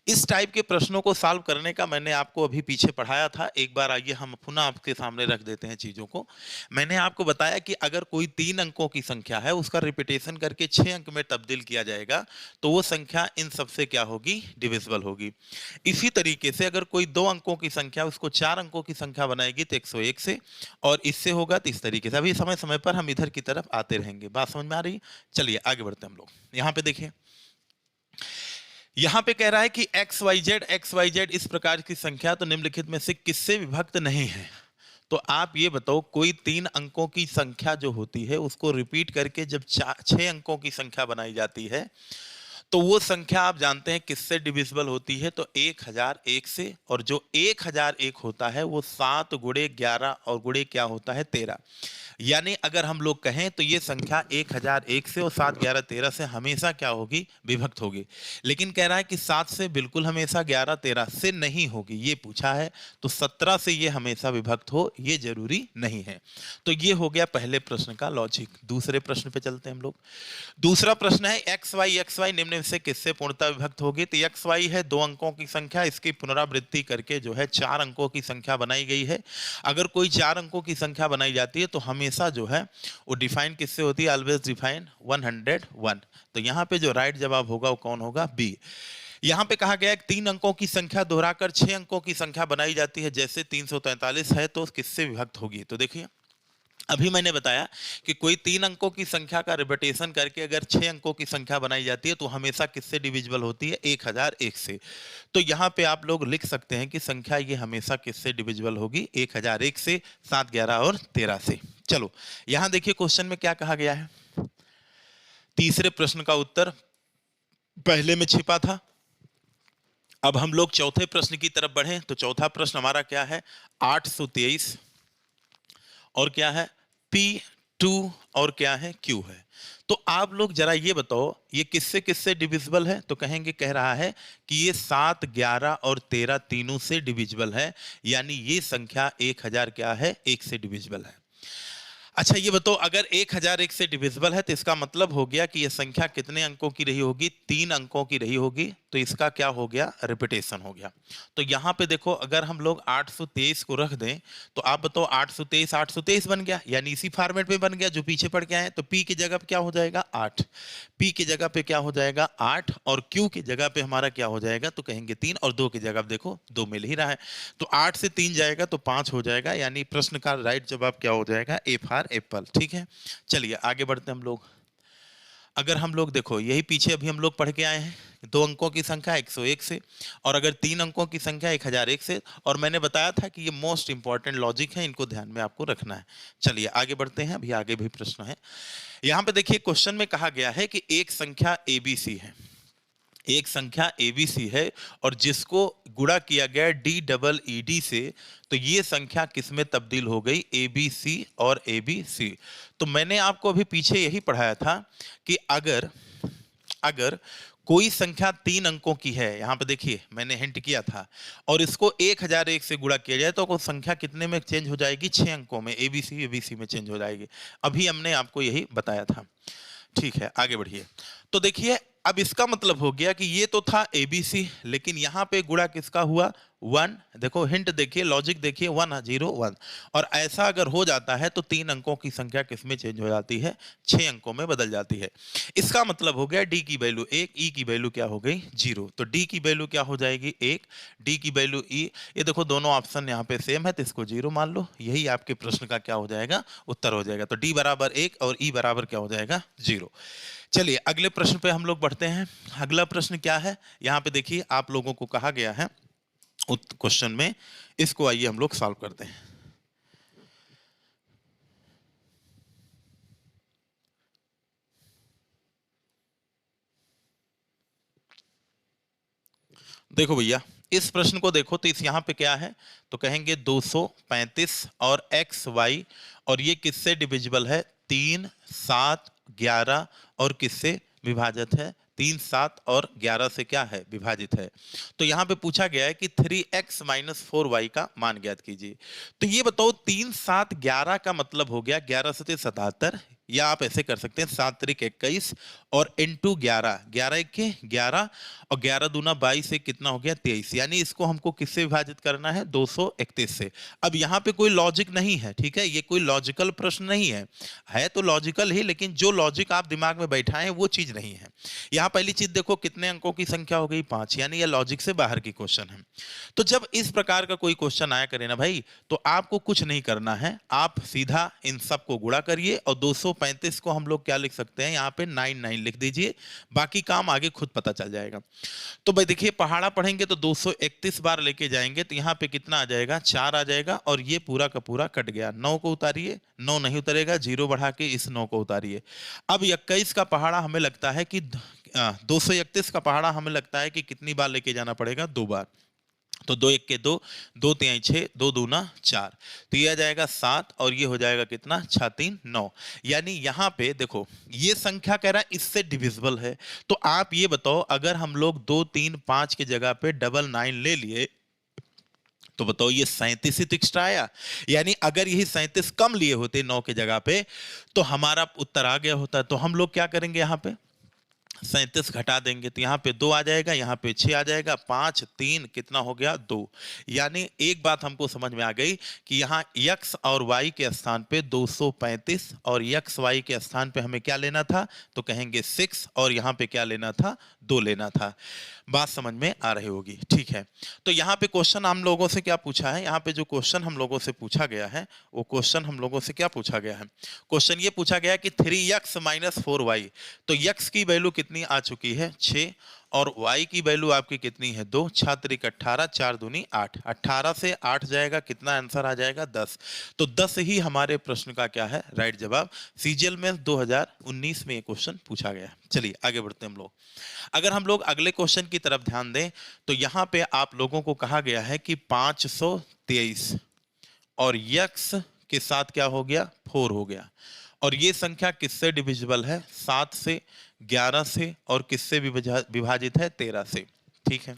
इस टाइप के प्रश्नों को सॉल्व करने का मैंने आपको अभी पीछे पढ़ाया था, एक बार आइए हम पुनः आपके सामने रख देते हैं चीजों को। मैंने आपको बताया कि अगर कोई 3 अंकों की संख्या है, उसका रिपीटेशन करके 6 अंक में तब्दील किया जाएगा तो वो संख्या इन सबसे क्या होगी, डिविजिबल होगी। इसी तरीके से अगर कोई 2 अंकों की संख्या उसको 4 अंकों की संख्या बनाएगी तो 101 से, और इससे होगा तो इस तरीके से। अभी समय समय पर हम इधर की तरफ आते रहेंगे। बात समझ में आ रही? चलिए आगे बढ़ते हैं हम लोग। यहां पे देखिए, यहां पे कह रहा है कि XYZ इस प्रकार की संख्या तो निम्नलिखित में से किससे विभक्त नहीं है। तो आप ये बताओ, कोई 3 अंकों की संख्या जो होती है उसको रिपीट करके जब 6 अंकों की संख्या बनाई जाती है तो वो संख्या आप जानते हैं किससे डिविजिबल होती है, तो 1001 से। और जो 1001 होता है वो 7 गुणे 11 और गुणे क्या होता है, 13। यानी अगर हम लोग कहें तो ये संख्या 1001 से और 7 11 13 से हमेशा क्या होगी, विभक्त होगी। लेकिन कह रहा है कि 7 से बिल्कुल हमेशा, 11 13 से नहीं होगी, ये पूछा है। तो 17 से ये हमेशा विभक्त हो ये जरूरी नहीं है। तो ये हो गया पहले प्रश्न का लॉजिक। दूसरे प्रश्न पे चलते हैं हम लोग। दूसरा प्रश्न है XY निम्न में से किससे पूर्णतः विभक्त होगी। तो XY है 2 अंकों की संख्या, इसकी पुनरावृत्ति करके जो है 4 अंकों की संख्या बनाई गई है। अगर कोई 4 अंकों की संख्या बनाई जाती है तो हमेशा जो है वो डिफाइन किससे होती है, ऑलवेज डिफाइन 101। तो यहाँ पे जो राइट जवाब होगा वो कौन होगा, बी। यहाँ पे कहा गया है 3 अंकों की संख्या दोहराकर 6 अंकों की संख्या बनाई जाती है, जैसे 343 है तो किससे विभक्त होगी। तो देखिए अभी मैंने बताया कि कोई 3 अंकों की संख्या का रिपीटेशन करके अगर 6 अंकों की संख्या बनाई जाती है तो हमेशा किससे डिविजिबल होती है, 1001 से। तो यहाँ पे आप लोग लिख सकते हैं कि संख्या ये हमेशा किससे डिविजिबल होगी, 1001 से, 7 11 और 13 से। चलो यहां देखिए क्वेश्चन में क्या कहा गया है। तीसरे प्रश्न का उत्तर पहले में छिपा था। अब हम लोग चौथे प्रश्न की तरफ बढ़े तो चौथा प्रश्न हमारा क्या है, 823 और क्या है P2 और क्या है Q है। तो आप लोग जरा ये बताओ ये किससे किससे डिविजिबल है, तो कहेंगे कह रहा है कि ये 7, 11 और 13 तीनों से डिविजिबल है, यानी ये संख्या 1000 क्या है, 1 से डिविजिबल है। अच्छा ये बताओ अगर 1001 से डिविजिबल है तो इसका मतलब हो गया कि यह संख्या कितने अंकों की रही होगी, 3 अंकों की रही होगी, तो इसका क्या हो गया, रिपीटेशन हो गया। तो यहां पे देखो अगर हम लोग 823 को रख दें तो आप बताओ 823 823 बन गया, यानी इसी फॉर्मेट में बन गया जो पीछे पढ़ के आए। तो P की जगह पे क्या हो जाएगा 8, P की जगह पे क्या हो जाएगा 8 और Q की जगह पे हमारा क्या हो जाएगा, तो कहेंगे 3 और 2 की जगह देखो 2 मिल ही रहा है, तो 8 से 3 जाएगा तो 5 हो जाएगा, यानी प्रश्न का राइट जवाब क्या हो जाएगा, ए फॉर एप्पल। ठीक है चलिए आगे बढ़ते हैं हम लोग। अगर हम लोग देखो यही पीछे अभी हम लोग पढ़ के आए हैं 2 अंकों की संख्या 101 से, और अगर 3 अंकों की संख्या 1001 से, और मैंने बताया था कि ये मोस्ट इंपॉर्टेंट लॉजिक है, इनको ध्यान में आपको रखना है। चलिए आगे बढ़ते हैं, अभी आगे भी प्रश्न है। यहां पे देखिए क्वेश्चन में कहा गया है कि एक संख्या एबीसी है, एक संख्या एबीसी है और जिसको गुणा किया गया DEED से, तो ये संख्या किस में तब्दील हो गई, एबीसी और एबीसी। तो मैंने आपको अभी पीछे यही पढ़ाया था कि अगर कोई संख्या 3 अंकों की है, यहां पे देखिए मैंने हिंट किया था, और इसको 1001 से गुणा किया जाए तो वो संख्या कितने में चेंज हो जाएगी, 6 अंकों में, एबीसी में चेंज हो जाएगी। अभी हमने आपको यही बताया था। ठीक है आगे बढ़िए। तो देखिए अब इसका मतलब हो गया कि ये तो था एबीसी, लेकिन यहां पे गुणा किसका हुआ 1, देखो हिंट देखिए, लॉजिक देखिए, 1 0 1, और ऐसा अगर हो जाता है तो 3 अंकों की संख्या किस में चेंज हो जाती है, 6 अंकों में बदल जाती है। इसका मतलब हो गया डी की वैल्यू 1, ई की वैल्यू क्या हो गई 0, तो डी की वैल्यू क्या हो जाएगी 1, डी की वैल्यू ई, ये देखो दोनों ऑप्शन यहाँ पे सेम है तो इसको 0 मान लो, यही आपके प्रश्न का क्या हो जाएगा, उत्तर हो जाएगा। तो डी बराबर 1 और ई बराबर क्या हो जाएगा 0। चलिए अगले प्रश्न पे हम लोग बढ़ते हैं। अगला प्रश्न क्या है, यहां पे देखिए आप लोगों को कहा गया है क्वेश्चन में, इसको आइए हम लोग सॉल्व करते हैं। देखो भैया इस प्रश्न को देखो तो इस यहां पे क्या है, तो कहेंगे 235 और एक्स वाई, और ये किससे डिविजिबल है, 3, 7, 11 और किससे विभाजित है, 3, 7 और 11 से क्या है, विभाजित है। तो यहां पे पूछा गया है कि 3x - 4y का मान ज्ञात कीजिए। तो ये बताओ 3, 7, 11 का मतलब हो गया 11 7 77, या आप ऐसे कर सकते हैं 7 त्रिक 21 और इंटू 11, 11 1 11 और 11 दूना 22 से कितना हो गया 23, यानी इसको हमको किससे विभाजित करना है 231 से। अब यहाँ पे कोई लॉजिक नहीं है, ठीक है, ये कोई लॉजिकल प्रश्न नहीं है तो लॉजिकल ही, लेकिन जो लॉजिक आप दिमाग में बैठाएं वो चीज नहीं है। यहाँ पहली चीज देखो कितने अंकों की संख्या हो गई 5, यानी यह लॉजिक से बाहर की क्वेश्चन है। तो जब इस प्रकार का कोई क्वेश्चन आया करे ना भाई, तो आपको कुछ नहीं करना है, आप सीधा इन सब को गुणा करिए और 235 को हम लोग क्या लिख सकते हैं, यहाँ पे 99 लिख दीजिए, बाकी काम आगे खुद पता चल जाएगा। तो भाई देखिए पहाड़ा पढ़ेंगे तो 231 बार लेके जाएंगे तो यहाँ पे कितना आ जाएगा 4 आ जाएगा, और ये पूरा का पूरा कट गया। 9 को उतारिए, 9 नहीं उतरेगा, 0 बढ़ा के इस 9 को उतारिए। अब 21 का पहाड़ा हमें लगता है कि 231 का पहाड़ा हमें लगता है कि कितनी बार लेके जाना पड़ेगा, 2 बार। तो 2 1 के 2, 2 3 6, 2 दूना 4, तो ये आ जाएगा 7 और ये हो जाएगा कितना 6 3 9, यानी यहाँ पे देखो ये संख्या कह रहा है इससे डिविजिबल है। तो आप ये बताओ अगर हम लोग 2 3 5 की जगह पे 99 ले लिए तो बताओ ये 37 ही तो एक्स्ट्रा आया, यानी अगर यही 37 कम लिए होते 9 की जगह पे तो हमारा उत्तर आ गया होता। तो हम लोग क्या करेंगे, यहाँ पे 37 घटा देंगे तो यहाँ पे 2 आ जाएगा, यहाँ पे 6 आ जाएगा, 5 3 कितना हो गया 2। यानी एक बात हमको समझ में आ गई कि यहाँ x और y के स्थान पे 235 और x y के स्थान पे हमें क्या लेना था, तो कहेंगे 6, और यहाँ पे क्या लेना था 2 लेना था। बात समझ में आ रही होगी, ठीक है। तो यहाँ पे क्वेश्चन हम लोगों से क्या पूछा है, यहाँ पे जो क्वेश्चन हम लोगों से पूछा गया है वो क्वेश्चन हम लोगों से क्या पूछा गया है, क्वेश्चन ये पूछा गया कि 3x - 4y, तो x की वैल्यू कितनी आ चुकी है 6, और y की वैल्यू आपकी कितनी है 2, छात्र 18, 4 दूनी 8, 18 से 8 जाएगा, कितना आंसर आ जाएगा 10। तो 10 ही हमारे प्रश्न का क्या है राइट जवाब। सीजीएल में 2019 में ये क्वेश्चन पूछा गया। चलिए आगे बढ़ते हैं हम लोग। अगर हम लोग अगले क्वेश्चन की तरफ ध्यान दें तो यहाँ पे आप लोगों को कहा गया है कि 523 और यक्स के साथ क्या हो गया 4 हो गया, और ये संख्या किससे डिविजिबल है 7 से, 11 से, और किससे विभाजित है 13 से। ठीक है,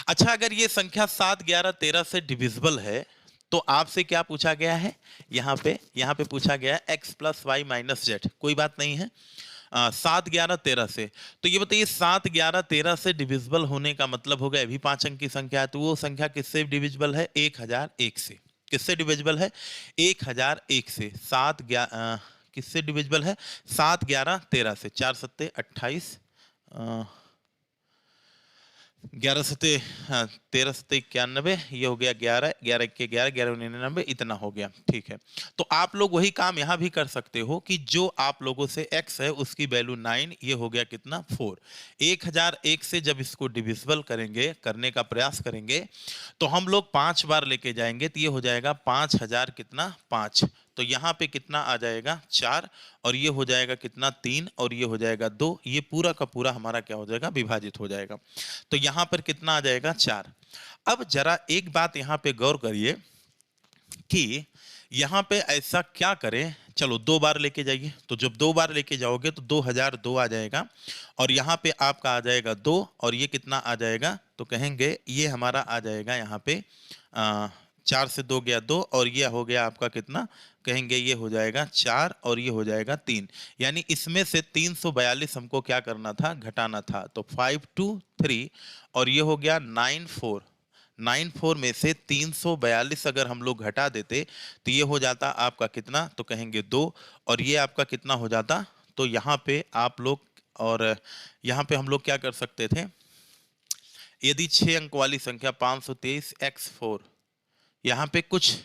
अच्छा अगर ये संख्या 7, 11, 13 से डिविजिबल है तो आपसे क्या पूछा गया है, यहाँ पे पूछा गया है x plus y minus z. कोई बात नहीं है, 7, 11, 13 से। तो ये बताइए 7, 11, 13 से डिविजिबल होने का मतलब हो गया अभी 5 अंक की संख्या है, तो वो संख्या किससे डिविजिबल है 1001 से। किससे डिविजिबल है 1001 से। 7, 11 किससे डिविजिबल है 7, 11, 13 से। 4 सत्ते 28, 11 सत्ते 13 सत्ते 91, ये हो गया 11, 11 के 11, 11 99, इतना हो गया। ठीक है, तो आप लोग वही काम यहाँ भी कर सकते हो कि जो आप लोगों से x है उसकी वैल्यू 9, ये हो गया कितना 4। 1001 से जब इसको डिविजिबल करेंगे, करने का प्रयास करेंगे, तो हम लोग 5 बार लेके जाएंगे, तो ये हो जाएगा 5000 कितना 5। तो यहाँ पे कितना आ जाएगा 4, और ये हो जाएगा कितना 3, और ये हो जाएगा 2। ये पूरा का पूरा हमारा क्या हो जाएगा विभाजित हो जाएगा। तो यहाँ पर कितना आ जाएगा 4। अब जरा एक बात यहाँ पे गौर करिए कि यहाँ पे ऐसा क्या करें, चलो 2 बार लेके जाइए, तो जब 2 बार लेके जाओगे तो 2002 आ जाएगा, और यहाँ पे आपका आ जाएगा 2, और ये कितना आ जाएगा, तो कहेंगे ये हमारा आ जाएगा यहाँ पे 4 से 2 गया 2, और ये हो गया आपका कितना, कहेंगे ये हो जाएगा 4, और ये हो जाएगा 3। यानी इसमें से 342 हमको क्या करना था, घटाना था। तो 523, और ये हो गया 94 में से 342 अगर हम लोग घटा देते तो ये हो जाता आपका कितना, तो कहेंगे 2, और ये आपका कितना हो जाता। तो यहाँ पे आप लोग, और यहाँ पे हम लोग क्या कर सकते थे, यदि 6 अंक वाली संख्या 523 x4, यहाँ पे कुछ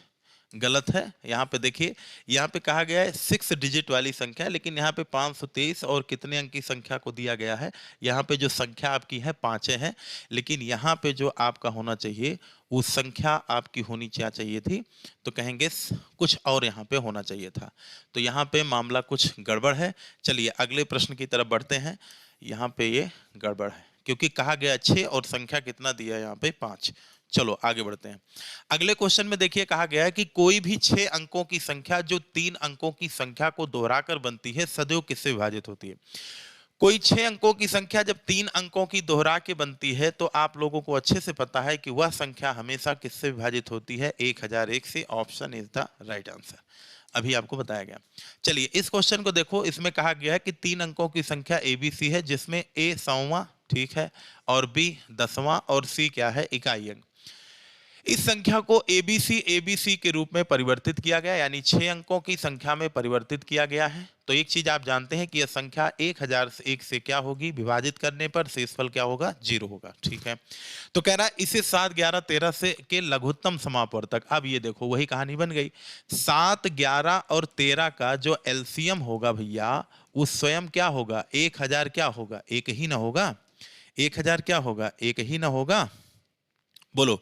गलत है। यहाँ पे देखिए, यहाँ पे कहा गया है 6 डिजिट वाली संख्या, लेकिन यहाँ पे 523 और कितने अंक की संख्या को दिया गया है, यहाँ पे जो संख्या आपकी है 5 है, लेकिन यहाँ पे जो आपका होना चाहिए वो संख्या आपकी होनी चाहिए थी, तो कहेंगे कुछ और यहाँ पे होना चाहिए था। तो यहाँ पे मामला कुछ गड़बड़ है। चलिए अगले प्रश्न की तरफ बढ़ते हैं। यहाँ पे ये गड़बड़ है क्योंकि कहा गया 6 और संख्या कितना दिया है यहाँ पे 5। चलो आगे बढ़ते हैं। अगले क्वेश्चन में देखिए कहा गया है कि कोई भी 6 अंकों की संख्या जो 3 अंकों की संख्या को दोहराकर बनती है सदैव किससे विभाजित होती है। कोई 6 अंकों की संख्या जब 3 अंकों की दोहरा के बनती है तो आप लोगों को अच्छे से पता है कि वह संख्या हमेशा किससे विभाजित होती है 1001 से। Option is the right answer, अभी आपको बताया गया। चलिए इस क्वेश्चन को देखो, इसमें कहा गया है कि 3 अंकों की संख्या ABC है जिसमें A 100वां, ठीक है, और B 10वां और C क्या है इकाई अंक। इस संख्या को ABC के रूप में परिवर्तित किया गया, यानी 6 अंकों की संख्या में परिवर्तित किया गया है। तो एक चीज आप जानते हैं कि यह संख्या 1001 से क्या होगी, विभाजित करने पर शेषफल क्या होगा 0 होगा। ठीक है, तो कह रहा है इसे 7, 11, 13 से के लघुत्तम समापवर्तक। अब ये देखो वही कहानी बन गई। 7, 11 और 13 का जो एलसीएम होगा भैया वो स्वयं क्या होगा 1000 क्या होगा, एक ही ना होगा। 1000 क्या होगा, एक ही ना होगा, बोलो।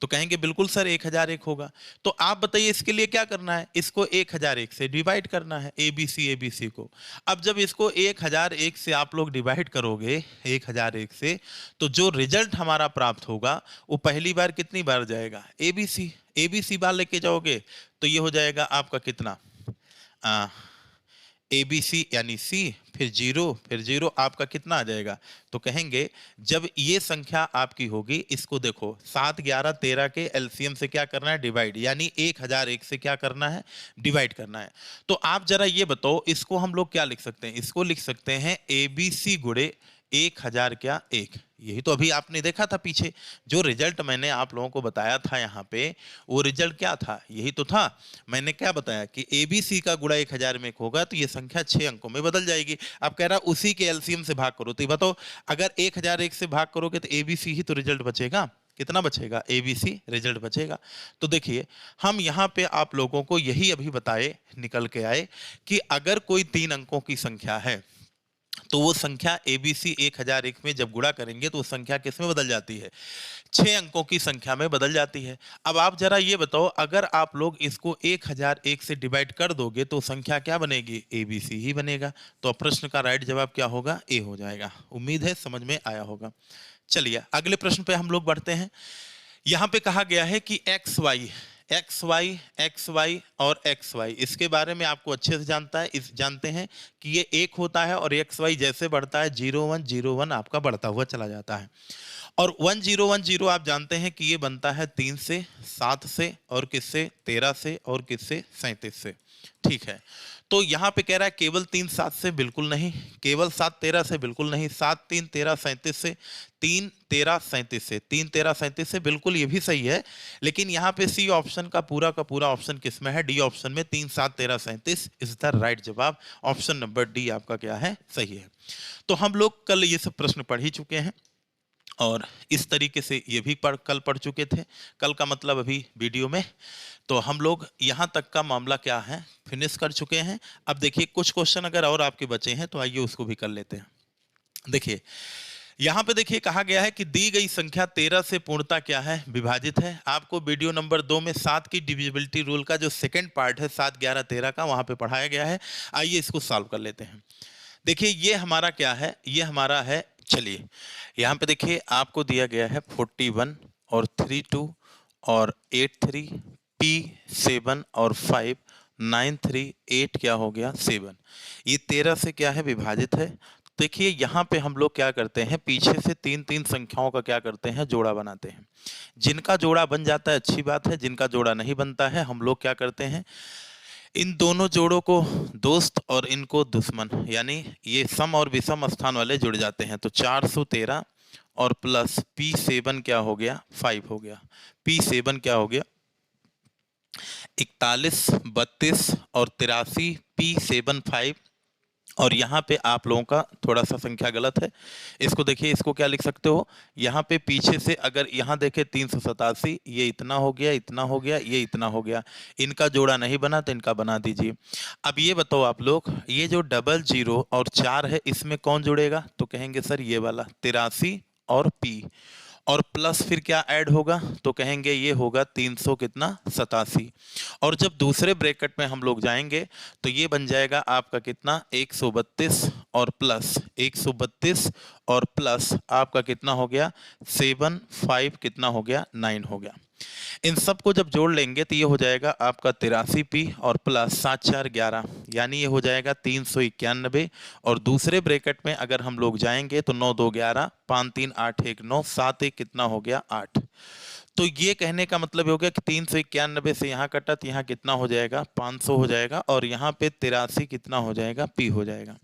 तो कहेंगे बिल्कुल सर 1001 होगा। तो आप बताइए इसके लिए क्या करना है, इसको 1001 से डिवाइड करना है ABC को। अब जब इसको 1001 से आप लोग डिवाइड करोगे 1001 से, तो जो रिजल्ट हमारा प्राप्त होगा वो पहली बार कितनी बार जाएगा ABC बार लेके जाओगे तो ये हो जाएगा आपका कितना ABC यानी C, फिर 0 आपका कितना आ जाएगा। तो कहेंगे जब ये संख्या आपकी होगी, इसको देखो 7, 11, 13 के एलसीएम से क्या करना है डिवाइड, यानी 1001 से क्या करना है डिवाइड करना है। तो आप जरा ये बताओ इसको हम लोग क्या लिख सकते हैं, इसको लिख सकते हैं ABC गुणे 1000 क्या 1। यही तो अभी आपने देखा था पीछे जो रिजल्ट मैंने आप लोगों को बताया था यहाँ पे, वो रिजल्ट क्या था, यही तो था। मैंने क्या बताया कि ABC का गुणा 1000 में 1 होगा तो ये संख्या 6 अंकों में बदल जाएगी। अब कह रहा उसी के एलसीएम से भाग करो, तो बताओ अगर 1001 से भाग करोगे तो ABC ही तो रिजल्ट बचेगा। कितना बचेगा, ABC रिजल्ट बचेगा। तो देखिए हम यहाँ पे आप लोगों को यही अभी बताए निकल के आए कि अगर कोई 3 अंकों की संख्या है तो वो संख्या ABC 1001 में जब गुणा करेंगे तो वो संख्या किस में बदल जाती है? 6 अंकों की संख्या में बदल जाती है। अब आप जरा ये बताओ, अगर आप लोग इसको 1001 से डिवाइड कर दोगे तो संख्या क्या बनेगी? ABC ही बनेगा। तो अब प्रश्न का राइट जवाब क्या होगा? ए हो जाएगा। उम्मीद है समझ में आया होगा। चलिए अगले प्रश्न पे हम लोग बढ़ते हैं। यहाँ पे कहा गया है कि एक्स वाई और एक्स वाई, इसके बारे में आपको अच्छे से जानते हैं कि ये एक होता है और एक्स वाई जैसे बढ़ता है 0101 आपका बढ़ता हुआ चला जाता है। और 1010 आप जानते हैं कि ये बनता है 3 से, 7 से और किससे? 13 से और किससे? 37 से। ठीक है, तो यहाँ पे कह रहा है केवल 3 7 से, बिल्कुल नहीं। केवल 7 13 से, बिल्कुल नहीं। 7 3 13 37 से, 3 13 37 से, 3 13 37 से, बिल्कुल ये भी सही है। लेकिन यहाँ पे सी ऑप्शन का पूरा ऑप्शन किस में है? डी ऑप्शन में। 3 7 13 37 इज द राइट जवाब। ऑप्शन नंबर डी आपका क्या है? सही है। तो हम लोग कल ये सब प्रश्न पढ़ ही चुके हैं और इस तरीके से ये भी कल पढ़ चुके थे। कल का मतलब अभी वीडियो में। तो हम लोग यहाँ तक का मामला क्या है? फिनिश कर चुके हैं। अब देखिए कुछ क्वेश्चन अगर और आपके बचे हैं तो आइए उसको भी कर लेते हैं। देखिए यहाँ पे देखिए कहा गया है कि दी गई संख्या 13 से पूर्णतः क्या है? विभाजित है। आपको वीडियो नंबर 2 में 7 की डिविजिबिलिटी रूल का जो सेकंड पार्ट है 7 11 13 का, वहाँ पे पढ़ाया गया है। आइए इसको सॉल्व कर लेते हैं। देखिए ये हमारा क्या है? ये हमारा है, चलिए यहाँ पे देखिए आपको दिया गया है 41 और 32 और 83 P7 और 5 9 3 8 क्या हो गया? 7। ये 13 से क्या है? विभाजित है। देखिए यहाँ पे हम लोग क्या करते हैं? पीछे से 3 संख्याओं का क्या करते हैं? जोड़ा बनाते हैं। जिनका जोड़ा बन जाता है अच्छी बात है, जिनका जोड़ा नहीं बनता है हम लोग क्या करते हैं? इन दोनों जोड़ों को दोस्त और इनको दुश्मन, यानी ये सम और विषम स्थान वाले जुड़ जाते हैं। तो 413 और प्लस P7 क्या हो गया? 5 हो गया। P7 क्या हो गया? 41 32 और 83 P7 5। और यहाँ पे आप लोगों का थोड़ा सा संख्या गलत है। इसको देखिए, इसको क्या लिख सकते हो? यहाँ पे पीछे से अगर यहाँ देखें 387, ये इतना हो गया, इतना हो गया, ये इतना हो गया। इनका जोड़ा नहीं बना तो इनका बना दीजिए। अब ये बताओ आप लोग, ये जो 00 और 4 है इसमें कौन जुड़ेगा? तो कहेंगे सर ये वाला 83 और P और प्लस फिर क्या ऐड होगा? तो कहेंगे ये होगा 300 कितना? 87। और जब दूसरे ब्रैकेट में हम लोग जाएंगे तो ये बन जाएगा आपका कितना? 132 और प्लस 132 और प्लस आपका कितना हो गया? 7 5 कितना हो गया? 9 हो गया। इन सब को जब जोड़ लेंगे तो ये हो जाएगा आपका 83P और प्लस 7 4 11, यानी ये हो जाएगा 391। और दूसरे ब्रैकेट में अगर हम लोग जाएंगे तो 9 2 11 5 3 8 1 9 7 1 कितना हो गया? 8। तो ये कहने का मतलब हो गया कि 391 से यहाँ कटा तो यहाँ कितना हो जाएगा? 500 हो जाएगा। और यहाँ पे 83 कितना हो जाएगा? P हो जाएगा।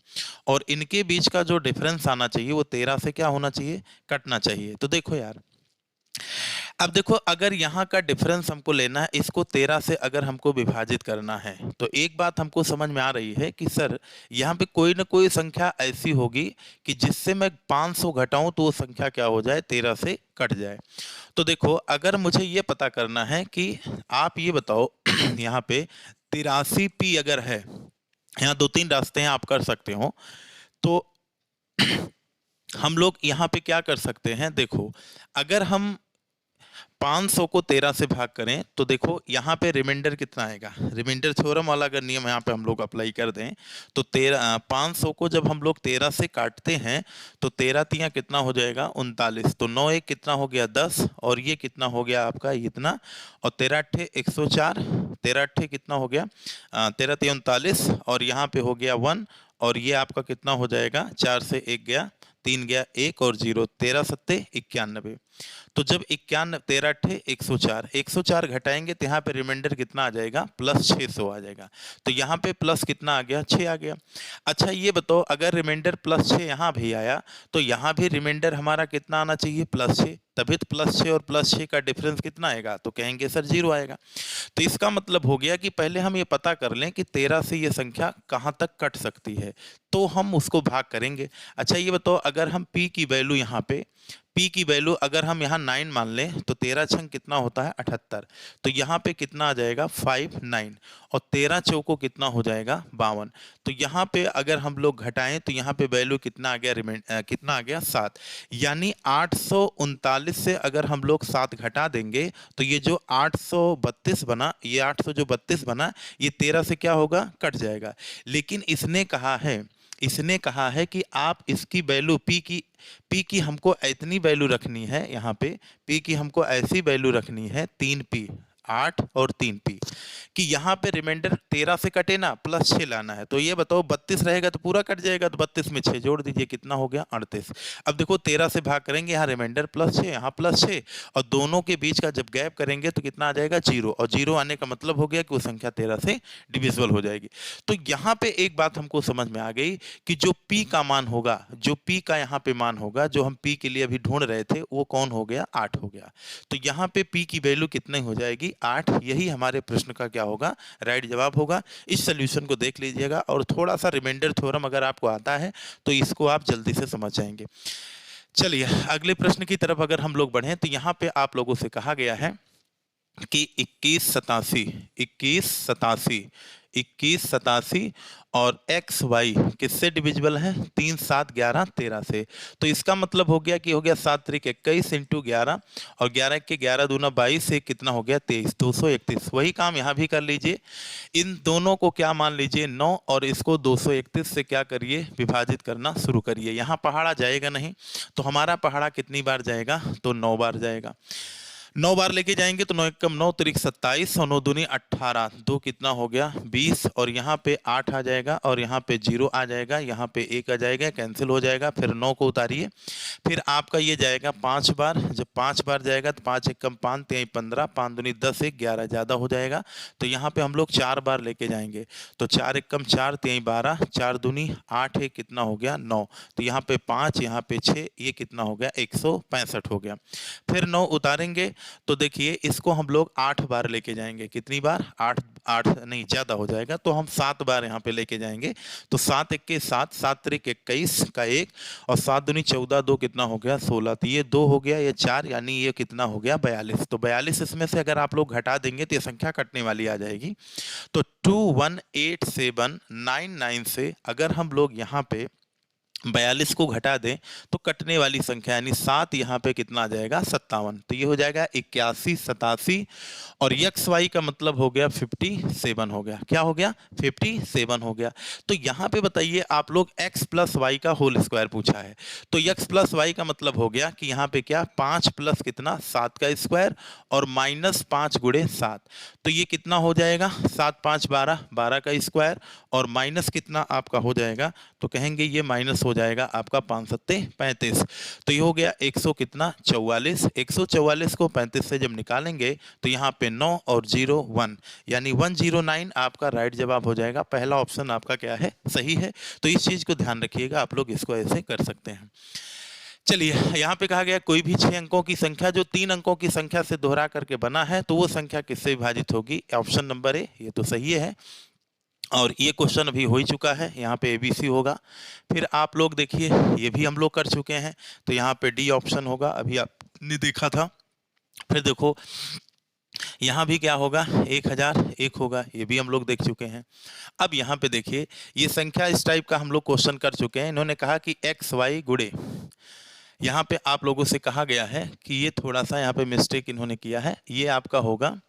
और इनके बीच का जो डिफरेंस आना चाहिए वो 13 से क्या होना चाहिए? कटना चाहिए। तो देखो यार, अब देखो अगर यहाँ का डिफरेंस हमको लेना है, इसको 13 से अगर हमको विभाजित करना है तो एक बात हमको समझ में आ रही है कि सर यहाँ पे कोई ना कोई संख्या ऐसी होगी कि जिससे मैं 500 घटाऊं तो वो संख्या क्या हो जाए? 13 से कट जाए। तो देखो अगर मुझे ये पता करना है कि आप ये बताओ यहाँ पे 83P अगर है, यहाँ 2-3 रास्ते हैं आप कर सकते हो। तो हम लोग यहाँ पे क्या कर सकते हैं? देखो अगर हम 500 को 13 से भाग करें तो देखो यहाँ पे रिमाइंडर कितना आएगा? रिमाइंडर थ्योरम वाला अगर नियम यहाँ पे हम लोग अप्लाई कर दें तो 500 को जब हम लोग 13 से काटते हैं तो 13 तिया कितना हो जाएगा? 39। तो 9 1 कितना हो गया? 10। और ये कितना हो गया आपका? इतना। और 13 अट्ठे 104, 13 अट्ठे कितना हो गया? 13 तिया 39 और यहाँ पे हो गया 1। और ये आपका कितना हो जाएगा? 4 से 1 गया, 3 गया 1 और 0, 13 सत्ते 91। तो जब 91 13 अट्ठे 104, 104 घटाएंगे तो यहाँ पे रिमाइंडर कितना आ जाएगा? प्लस 600 आ जाएगा। तो यहाँ पे प्लस कितना आ गया? 6 आ गया। अच्छा ये बताओ अगर रिमाइंडर प्लस 6 यहाँ भी आया तो यहाँ भी रिमाइंडर हमारा कितना आना चाहिए? प्लस 6। तभी तो प्लस 6 और प्लस 6 का डिफरेंस कितना आएगा? तो कहेंगे सर 0 आएगा। तो इसका मतलब हो गया कि पहले हम ये पता कर लें कि 13 से ये संख्या कहाँ तक कट सकती है, तो हम उसको भाग करेंगे। अच्छा ये बताओ अगर हम P की वैल्यू यहाँ पे p की वैल्यू अगर हम यहाँ 9 मान लें तो 13 छंग कितना होता है 78, तो यहाँ पे कितना आ जाएगा 59, और 13 चौको कितना हो जाएगा 52। तो यहाँ पे अगर हम लोग घटाएं तो यहाँ पे वैल्यू कितना आ गया, कितना आ गया 7, यानी 839 से अगर हम लोग 7 घटा देंगे तो ये जो 832 बना, ये 800 जो 32 बना, ये 13 से क्या होगा, कट जाएगा। लेकिन इसने कहा है कि आप इसकी वैल्यू p की हमको इतनी वैल्यू रखनी है, यहाँ पे p की हमको ऐसी वैल्यू रखनी है 3p, 8 और 3p, कि यहाँ पे रिमाइंडर 13 से कटे ना, प्लस 6 लाना है। तो ये बताओ 32 रहेगा तो पूरा कट जाएगा, तो 32 में 6 जोड़ दीजिए, कितना हो गया 38। अब देखो 13 से भाग करेंगे, यहाँ रिमाइंडर +6, यहाँ +6, और दोनों के बीच का जब गैप करेंगे तो कितना आ जाएगा 0, और 0 आने का मतलब हो गया कि वो संख्या 13 से डिविजिबल हो जाएगी। तो यहाँ पे एक बात हमको समझ में आ गई कि जो p का मान होगा, जो p का यहाँ पे मान होगा, जो हम p के लिए अभी ढूंढ रहे थे, वो कौन हो गया, 8 हो गया। तो यहाँ पे p की वैल्यू कितनी हो जाएगी, 8। यही हमारे प्रश्न का क्या होगा, राइट जवाब होगा। इस सोल्यूशन को देख लीजिएगा, और थोड़ा सा रिमाइंडर थ्योरम अगर आपको आता है तो इसको आप जल्दी से समझ जाएंगे। चलिए अगले प्रश्न की तरफ अगर हम लोग बढ़ें तो यहाँ पे आप लोगों से कहा गया है कि 2187 और एक्स वाई किससे डिविजिबल है, 3 7 11 13 से। तो इसका मतलब हो गया कि हो गया 7 त्रिक 21 इंटू 11, और 11 के 11 दूना 22 से कितना हो गया 23, 231। वही काम यहाँ भी कर लीजिए, इन दोनों को क्या मान लीजिए 9, और इसको 231 से क्या करिए, विभाजित करना शुरू करिए। यहाँ पहाड़ा जाएगा नहीं, तो हमारा पहाड़ा कितनी बार जाएगा, तो 9 बार जाएगा। 9 बार लेके जाएंगे तो 9 एकम 9 त्रिक 27 और 9 दूनी 18, 2 कितना हो गया 20, और यहाँ पे 8 आ जाएगा, और यहाँ पे 0 आ जाएगा, यहाँ पे 1 आ जाएगा, कैंसिल हो जाएगा। फिर 9 को उतारिए, फिर आपका ये जाएगा 5 बार। जब 5 बार जाएगा तो 5 एकम 5 3 15, 5 दूनी 10, 1 11 ज़्यादा हो जाएगा। तो यहाँ पे हम लोग 4 बार लेके जाएंगे, तो 4 एकम 4 3 12, 4 दूनी 8, 1 कितना हो गया 9, तो यहाँ पे 5, यहाँ पे 6, ये कितना हो गया 165 हो गया। फिर 9 उतारेंगे तो देखिए इसको हम लोग 8 बार लेके जाएंगे, कितनी बार 8 नहीं ज़्यादा हो जाएगा, तो हम 7 बार यहाँ पे लेके जाएंगे। तो 7 1 के 7, 7 त्रिक 21 का 1, और 7 दूनी 14, 2 कितना हो गया 16, तो ये 2 हो गया, ये 4, यानी ये कितना हो गया 42। तो 42 इसमें से अगर आप लोग घटा देंगे तो ये संख्या कटने वाली आ जाएगी। तो 218,799 से अगर हम लोग यहाँ पे 42 को घटा दें तो कटने वाली संख्या यानी 7 यहाँ पे कितना आ जाएगा 57, तो ये हो जाएगा 81 87, और एक्स वाई का मतलब हो गया 57 हो गया। क्या हो गया 57 हो गया। तो यहाँ पे बताइए आप लोग x प्लस वाई का होल स्क्वायर पूछा है, तो x प्लस वाई का मतलब हो गया कि यहाँ पे क्या 5 प्लस कितना 7 का स्क्वायर और माइनस 5 गुणे 7, तो ये कितना हो जाएगा 7 5 12, 12 का स्क्वायर और माइनस कितना आपका हो जाएगा, तो कहेंगे ये माइनस हो जाएगा आपका 5 7 35, तो ये हो गया 100 कितना 44। 144 को 35 से जब निकालेंगे तो यहाँ पे 9 और 0 1, यानी 109 आपका राइट जवाब हो जाएगा। पहला ऑप्शन आपका क्या है सही है। तो इस चीज को ध्यान रखिएगा, आप लोग इसको ऐसे कर सकते हैं। चलिए यहाँ पे कहा गया कोई भी 6 अंकों की संख्या जो 3 अंकों की संख्या से दोहरा करके बना है तो वो संख्या किससे विभाजित होगी, ऑप्शन नंबर ए, ये तो सही है। और ये क्वेश्चन अभी हो ही चुका है, यहाँ पे ABC होगा। फिर आप लोग देखिए ये भी हम लोग कर चुके हैं, तो यहाँ पे डी ऑप्शन होगा, अभी आपने देखा था। फिर देखो यहाँ भी क्या होगा 1001 होगा, ये भी हम लोग देख चुके हैं। अब यहाँ पे देखिए ये संख्या इस टाइप का हम लोग क्वेश्चन कर चुके हैं। इन्होंने कहा कि एक्स वाई गुणे, यहाँ पे आप लोगों से कहा गया है कि ये थोड़ा सा यहाँ पे मिस्टेक इन्होंने किया है, ये आपका होगा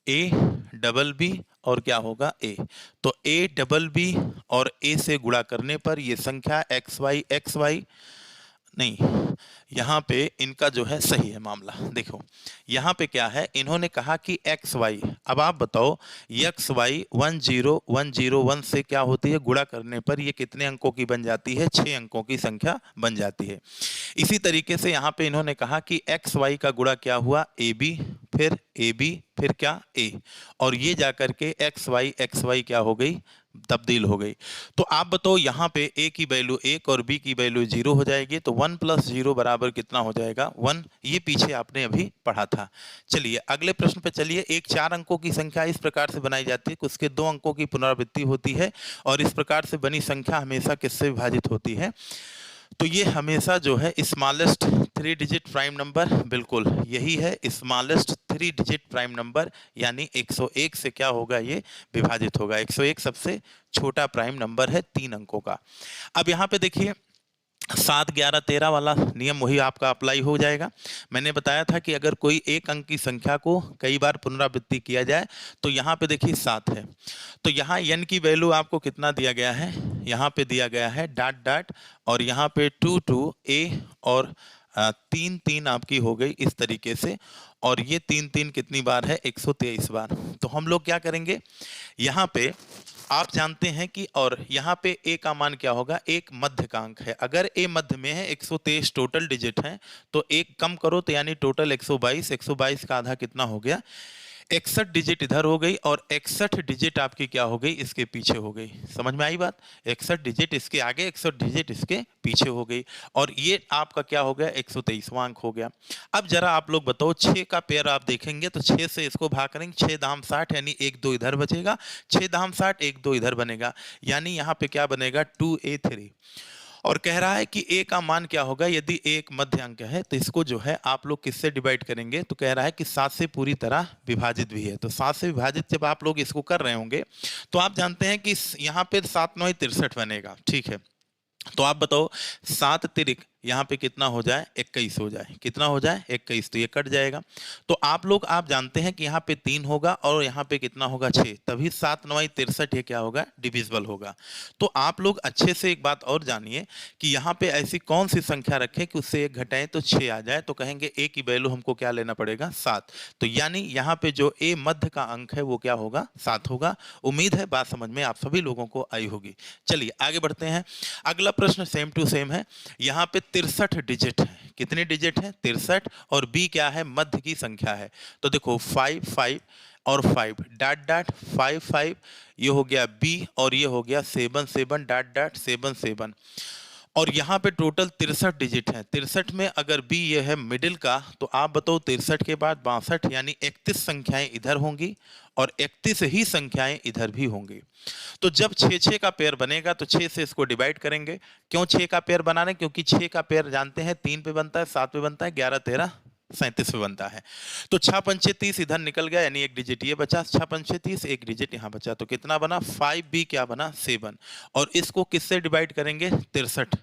ए डबल बी और क्या होगा ए, तो ए डबल बी और ए से गुणा करने पर ये संख्या एक्स वाई नहीं, यहाँ पे इनका जो है सही है मामला। देखो यहाँ पे क्या है, इन्होंने कहा कि एक्स वाई, अब आप बताओ एक्स वाई 10101 से क्या होती है गुणा करने पर ये कितने अंकों की बन जाती है, 6 अंकों की संख्या बन जाती है। इसी तरीके से यहाँ पे इन्होंने कहा कि एक्स वाई का गुणा क्या हुआ ए बी, फिर ए बी, फिर क्या ए, और ये जाकर के एक्स वाई क्या हो गई तब्दील हो गई। तो आप बताओ यहाँ पे a की वैल्यू 1 और b की वैल्यू 0 हो जाएगी, तो 1 + 0 बराबर कितना हो जाएगा 1, ये पीछे आपने अभी पढ़ा था। चलिए अगले प्रश्न पे चलिए। एक 4 अंकों की संख्या इस प्रकार से बनाई जाती है कि उसके 2 अंकों की पुनरावृत्ति होती है, और इस प्रकार से बनी संख्या हमेशा किससे विभाजित होती है, तो ये हमेशा जो है स्मॉलेस्ट 3 3 डिजिट प्राइम नंबर, बिल्कुल यही है स्मॉलेस्ट 3 डिजिट प्राइम नंबर, यानी 101 से क्या होगा, ये विभाजित होगा। 101 सबसे छोटा प्राइम नंबर है 3 अंकों का। अब यहाँ पे देखिए 7, 11, 13 वाला नियम वही आपका अप्लाई हो जाएगा। मैंने बताया था कि अगर कोई एक अंक की संख्या को कई बार पुनरावृत्ति किया जाए तो यहाँ पे देखिए 7 है, तो यहाँ n की वैल्यू आपको कितना दिया गया है, यहाँ पे दिया गया है डॉट डॉट, और यहाँ पे 2 2 a और 3 3 आपकी हो गई इस तरीके से, और ये 3 3 कितनी बार है, 123 बार। तो हम लोग क्या करेंगे, यहाँ पे आप जानते हैं कि, और यहाँ पे a का मान क्या होगा, एक मध्य का अंक है। अगर a मध्य में है, 123 टोटल डिजिट है, तो एक कम करो तो यानी टोटल 122, 122 का आधा कितना हो गया, 61 डिजिट इधर हो गई, और 61 डिजिट आपकी क्या हो गई, इसके पीछे हो गई। समझ में आई बात, 61 डिजिट इसके आगे, 61 डिजिट इसके पीछे हो गई, और ये आपका क्या हो गया, 123वां अंक हो गया। अब जरा आप लोग बताओ, 6 का पेयर आप देखेंगे तो 6 से इसको भाग करेंगे, 6 दाम 60, यानी 1 2 इधर बचेगा, 6 दाम 60, 1 2 इधर बनेगा, यानी यहाँ पे क्या बनेगा, 2a3। और कह रहा है कि a का मान क्या होगा, यदि a एक मध्य अंक है तो इसको जो है आप लोग किससे डिवाइड करेंगे, तो कह रहा है कि 7 से पूरी तरह विभाजित भी है। तो 7 से विभाजित जब आप लोग इसको कर रहे होंगे तो आप जानते हैं कि यहाँ पे 7 9 63 बनेगा, ठीक है। तो आप बताओ 7 तिरिक यहाँ पे कितना हो जाए, 21 हो जाए, कितना हो जाए, 21, तो ये कट जाएगा। तो आप जानते हैं कि यहाँ पे 3 होगा और यहाँ पे कितना होगा, 6, तभी 7 9 63 ये क्या होगा, डिविजिबल होगा। तो आप लोग अच्छे से एक बात और जानिए कि यहाँ पे ऐसी कौन सी संख्या रखें कि उससे 1 घटाएं तो 6 आ जाए, तो कहेंगे a की वैल्यू हमको क्या लेना पड़ेगा, 7। तो यानी यहाँ पे जो a मध्य का अंक है वो क्या होगा, 7 होगा। उम्मीद है बात समझ में आप सभी लोगों को आई होगी। चलिए आगे बढ़ते हैं। अगला प्रश्न सेम टू सेम है। यहाँ पे 63 डिजिट है, कितने डिजिट है, 63, और b क्या है, मध्य की संख्या है। तो देखो 5 5 और 5 डॉट डॉट 5 5, ये हो गया b, और ये हो गया 7 7 डॉट डॉट 7 7, और यहाँ पे टोटल 63 डिजिट है। 63 में अगर b ये है मिडिल का, तो आप बताओ 63 के बाद 62, यानी 31 संख्याएं इधर होंगी और 31 ही संख्याएं इधर भी होंगी। तो जब 6 6 का पेयर बनेगा तो 6 से इसको डिवाइड करेंगे। क्यों 6 का पेयर बना रहे हैं, क्योंकि 6 का पेयर जानते हैं 3 पे बनता है, 7 पे बनता है, 11 13 37 पे बनता है। तो 6 पंचे 30 इधर निकल गया, यानी 1 डिजिट ये बचा, 6 पंचे 30, 1 डिजिट यहाँ बचा, तो कितना बना, 5b क्या बना, 7। और इसको किससे डिवाइड करेंगे, 63,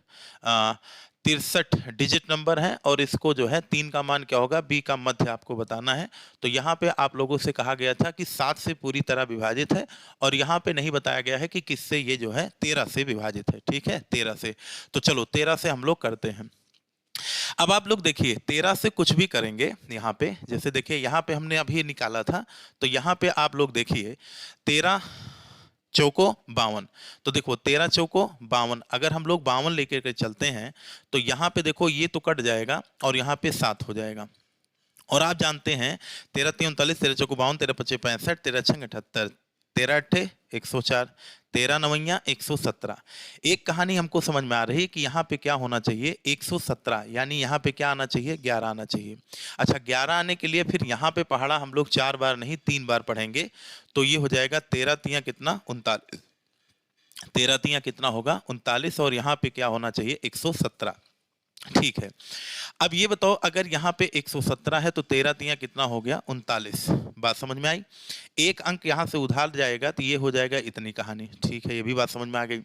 63 डिजिट नंबर है, और इसको जो है 3 का मान क्या होगा, b का मध्य आपको बताना है। तो यहाँ पे आप लोगों से कहा गया था कि 7 से पूरी तरह विभाजित है, और यहाँ पे नहीं बताया गया है कि किससे ये जो है 13 से विभाजित है, ठीक है, 13 से। तो चलो 13 से हम लोग करते हैं। अब आप लोग देखिए 13 से कुछ भी करेंगे, यहाँ पे जैसे देखिए यहाँ पे हमने अभी निकाला था, तो यहाँ पे आप लोग देखिए 13 चौको 52, तो देखो 13 चौको 52, अगर हम लोग 52 लेकर के चलते हैं तो यहाँ पे देखो ये तो कट जाएगा और यहाँ पे 7 हो जाएगा। और आप जानते हैं 13 3 39, 13 चौको 52, 13 पच्चे 65, 13 छंग 78, 13 अट्ठे 104, 13 नवैया 117। एक कहानी हमको समझ में आ रही है कि यहाँ पे क्या होना चाहिए, 117, यानी यहाँ पे क्या आना चाहिए, 11 आना चाहिए। अच्छा 11 आने के लिए फिर यहाँ पे पहाड़ा हम लोग 4 बार नहीं 3 बार पढ़ेंगे, तो ये हो जाएगा 13 तिया कितना, 39, 13 तिया कितना होगा, 39, और यहाँ पे क्या होना चाहिए, 117, ठीक है। अब ये बताओ अगर यहाँ पे 117 है तो 13 तिया कितना हो गया, 39। बात समझ में आई। एक अंक यहाँ से उधार जाएगा तो ये हो जाएगा इतनी कहानी, ठीक है, ये भी बात समझ में आ गई।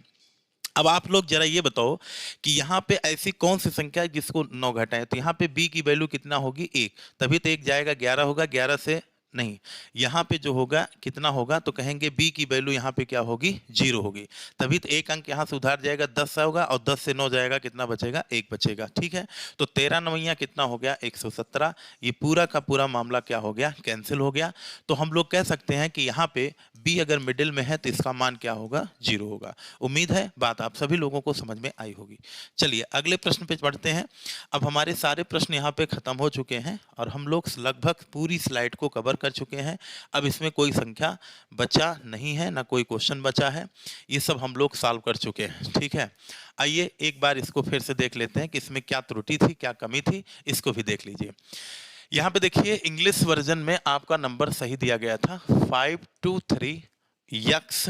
अब आप लोग जरा ये बताओ कि यहाँ पे ऐसी कौन सी संख्या है जिसको 9 घटाएं, तो यहाँ पे b की वैल्यू कितना होगी, 1, तभी तो 1 जाएगा, 11 होगा, 11 से नहीं, यहाँ पे जो होगा कितना होगा, तो कहेंगे b की वैल्यू यहाँ पे क्या होगी, 0 होगी, तभी तो एक अंक यहाँ से उधार जाएगा, 10 होगा, और 10 से 9 जाएगा, कितना बचेगा, 1 बचेगा, ठीक है। तो 13 नवैया कितना हो गया, 117। ये पूरा का पूरा मामला क्या हो गया, कैंसिल हो गया। तो हम लोग कह सकते हैं कि यहाँ पे b अगर मिडिल में है तो इसका मान क्या होगा, 0 होगा। उम्मीद है बात आप सभी लोगों को समझ में आई होगी। चलिए अगले प्रश्न पे बढ़ते हैं। अब हमारे सारे प्रश्न यहाँ पे खत्म हो चुके हैं और हम लोग लगभग पूरी स्लाइड को कवर कर चुके हैं। अब इसमें कोई संख्या बचा नहीं है, ना कोई क्वेश्चन बचा है, ये सब हम लोग सॉल्व कर चुके हैं, ठीक है। आइए एक बार इसको फिर से देख लेते हैं कि इसमें क्या त्रुटि थी, क्या कमी थी, इसको भी देख लीजिए। यहाँ पे देखिए इंग्लिश वर्जन में आपका नंबर सही दिया गया था 523 यक्स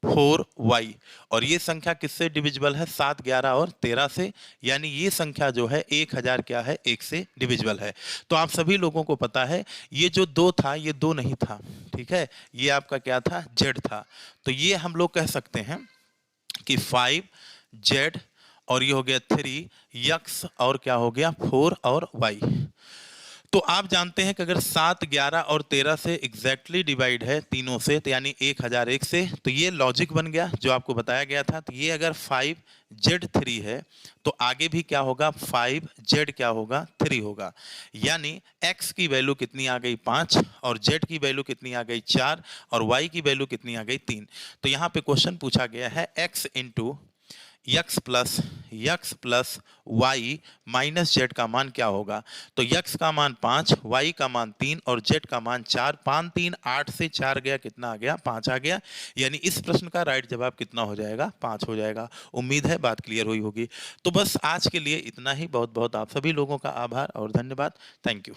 4y। और ये संख्या किससे डिविजिबल है? 7, 11 और 13 से। यानी ये संख्या जो है 1000 क्या है? 1 से डिविजिबल है। तो आप सभी लोगों को पता है ये जो 2 था ये 2 नहीं था, ठीक है, ये आपका क्या था? z था। तो ये हम लोग कह सकते हैं कि 5z और ये हो गया 3x और क्या हो गया? 4 और y। तो आप जानते हैं कि अगर 7, 11 और 13 से एग्जैक्टली डिवाइड है तीनों से, तो यानी 1001 से, तो ये लॉजिक बन गया जो आपको बताया गया था। तो ये अगर 5z3 है तो आगे भी क्या होगा? 5z क्या होगा? 3 होगा। यानी x की वैल्यू कितनी आ गई? 5, और z की वैल्यू कितनी आ गई? 4, और y की वैल्यू कितनी आ गई? 3। तो यहाँ पे क्वेश्चन पूछा गया है x into x plus y minus z का मान क्या होगा? तो x का मान 5, y का मान 3 और z का मान 4। 5, 3, 8 से 4 गया, कितना आ गया? 5 आ गया। यानी इस प्रश्न का राइट जवाब कितना हो जाएगा? 5 हो जाएगा। उम्मीद है बात क्लियर हुई होगी। तो बस आज के लिए इतना ही। बहुत बहुत आप सभी लोगों का आभार और धन्यवाद। Thank you.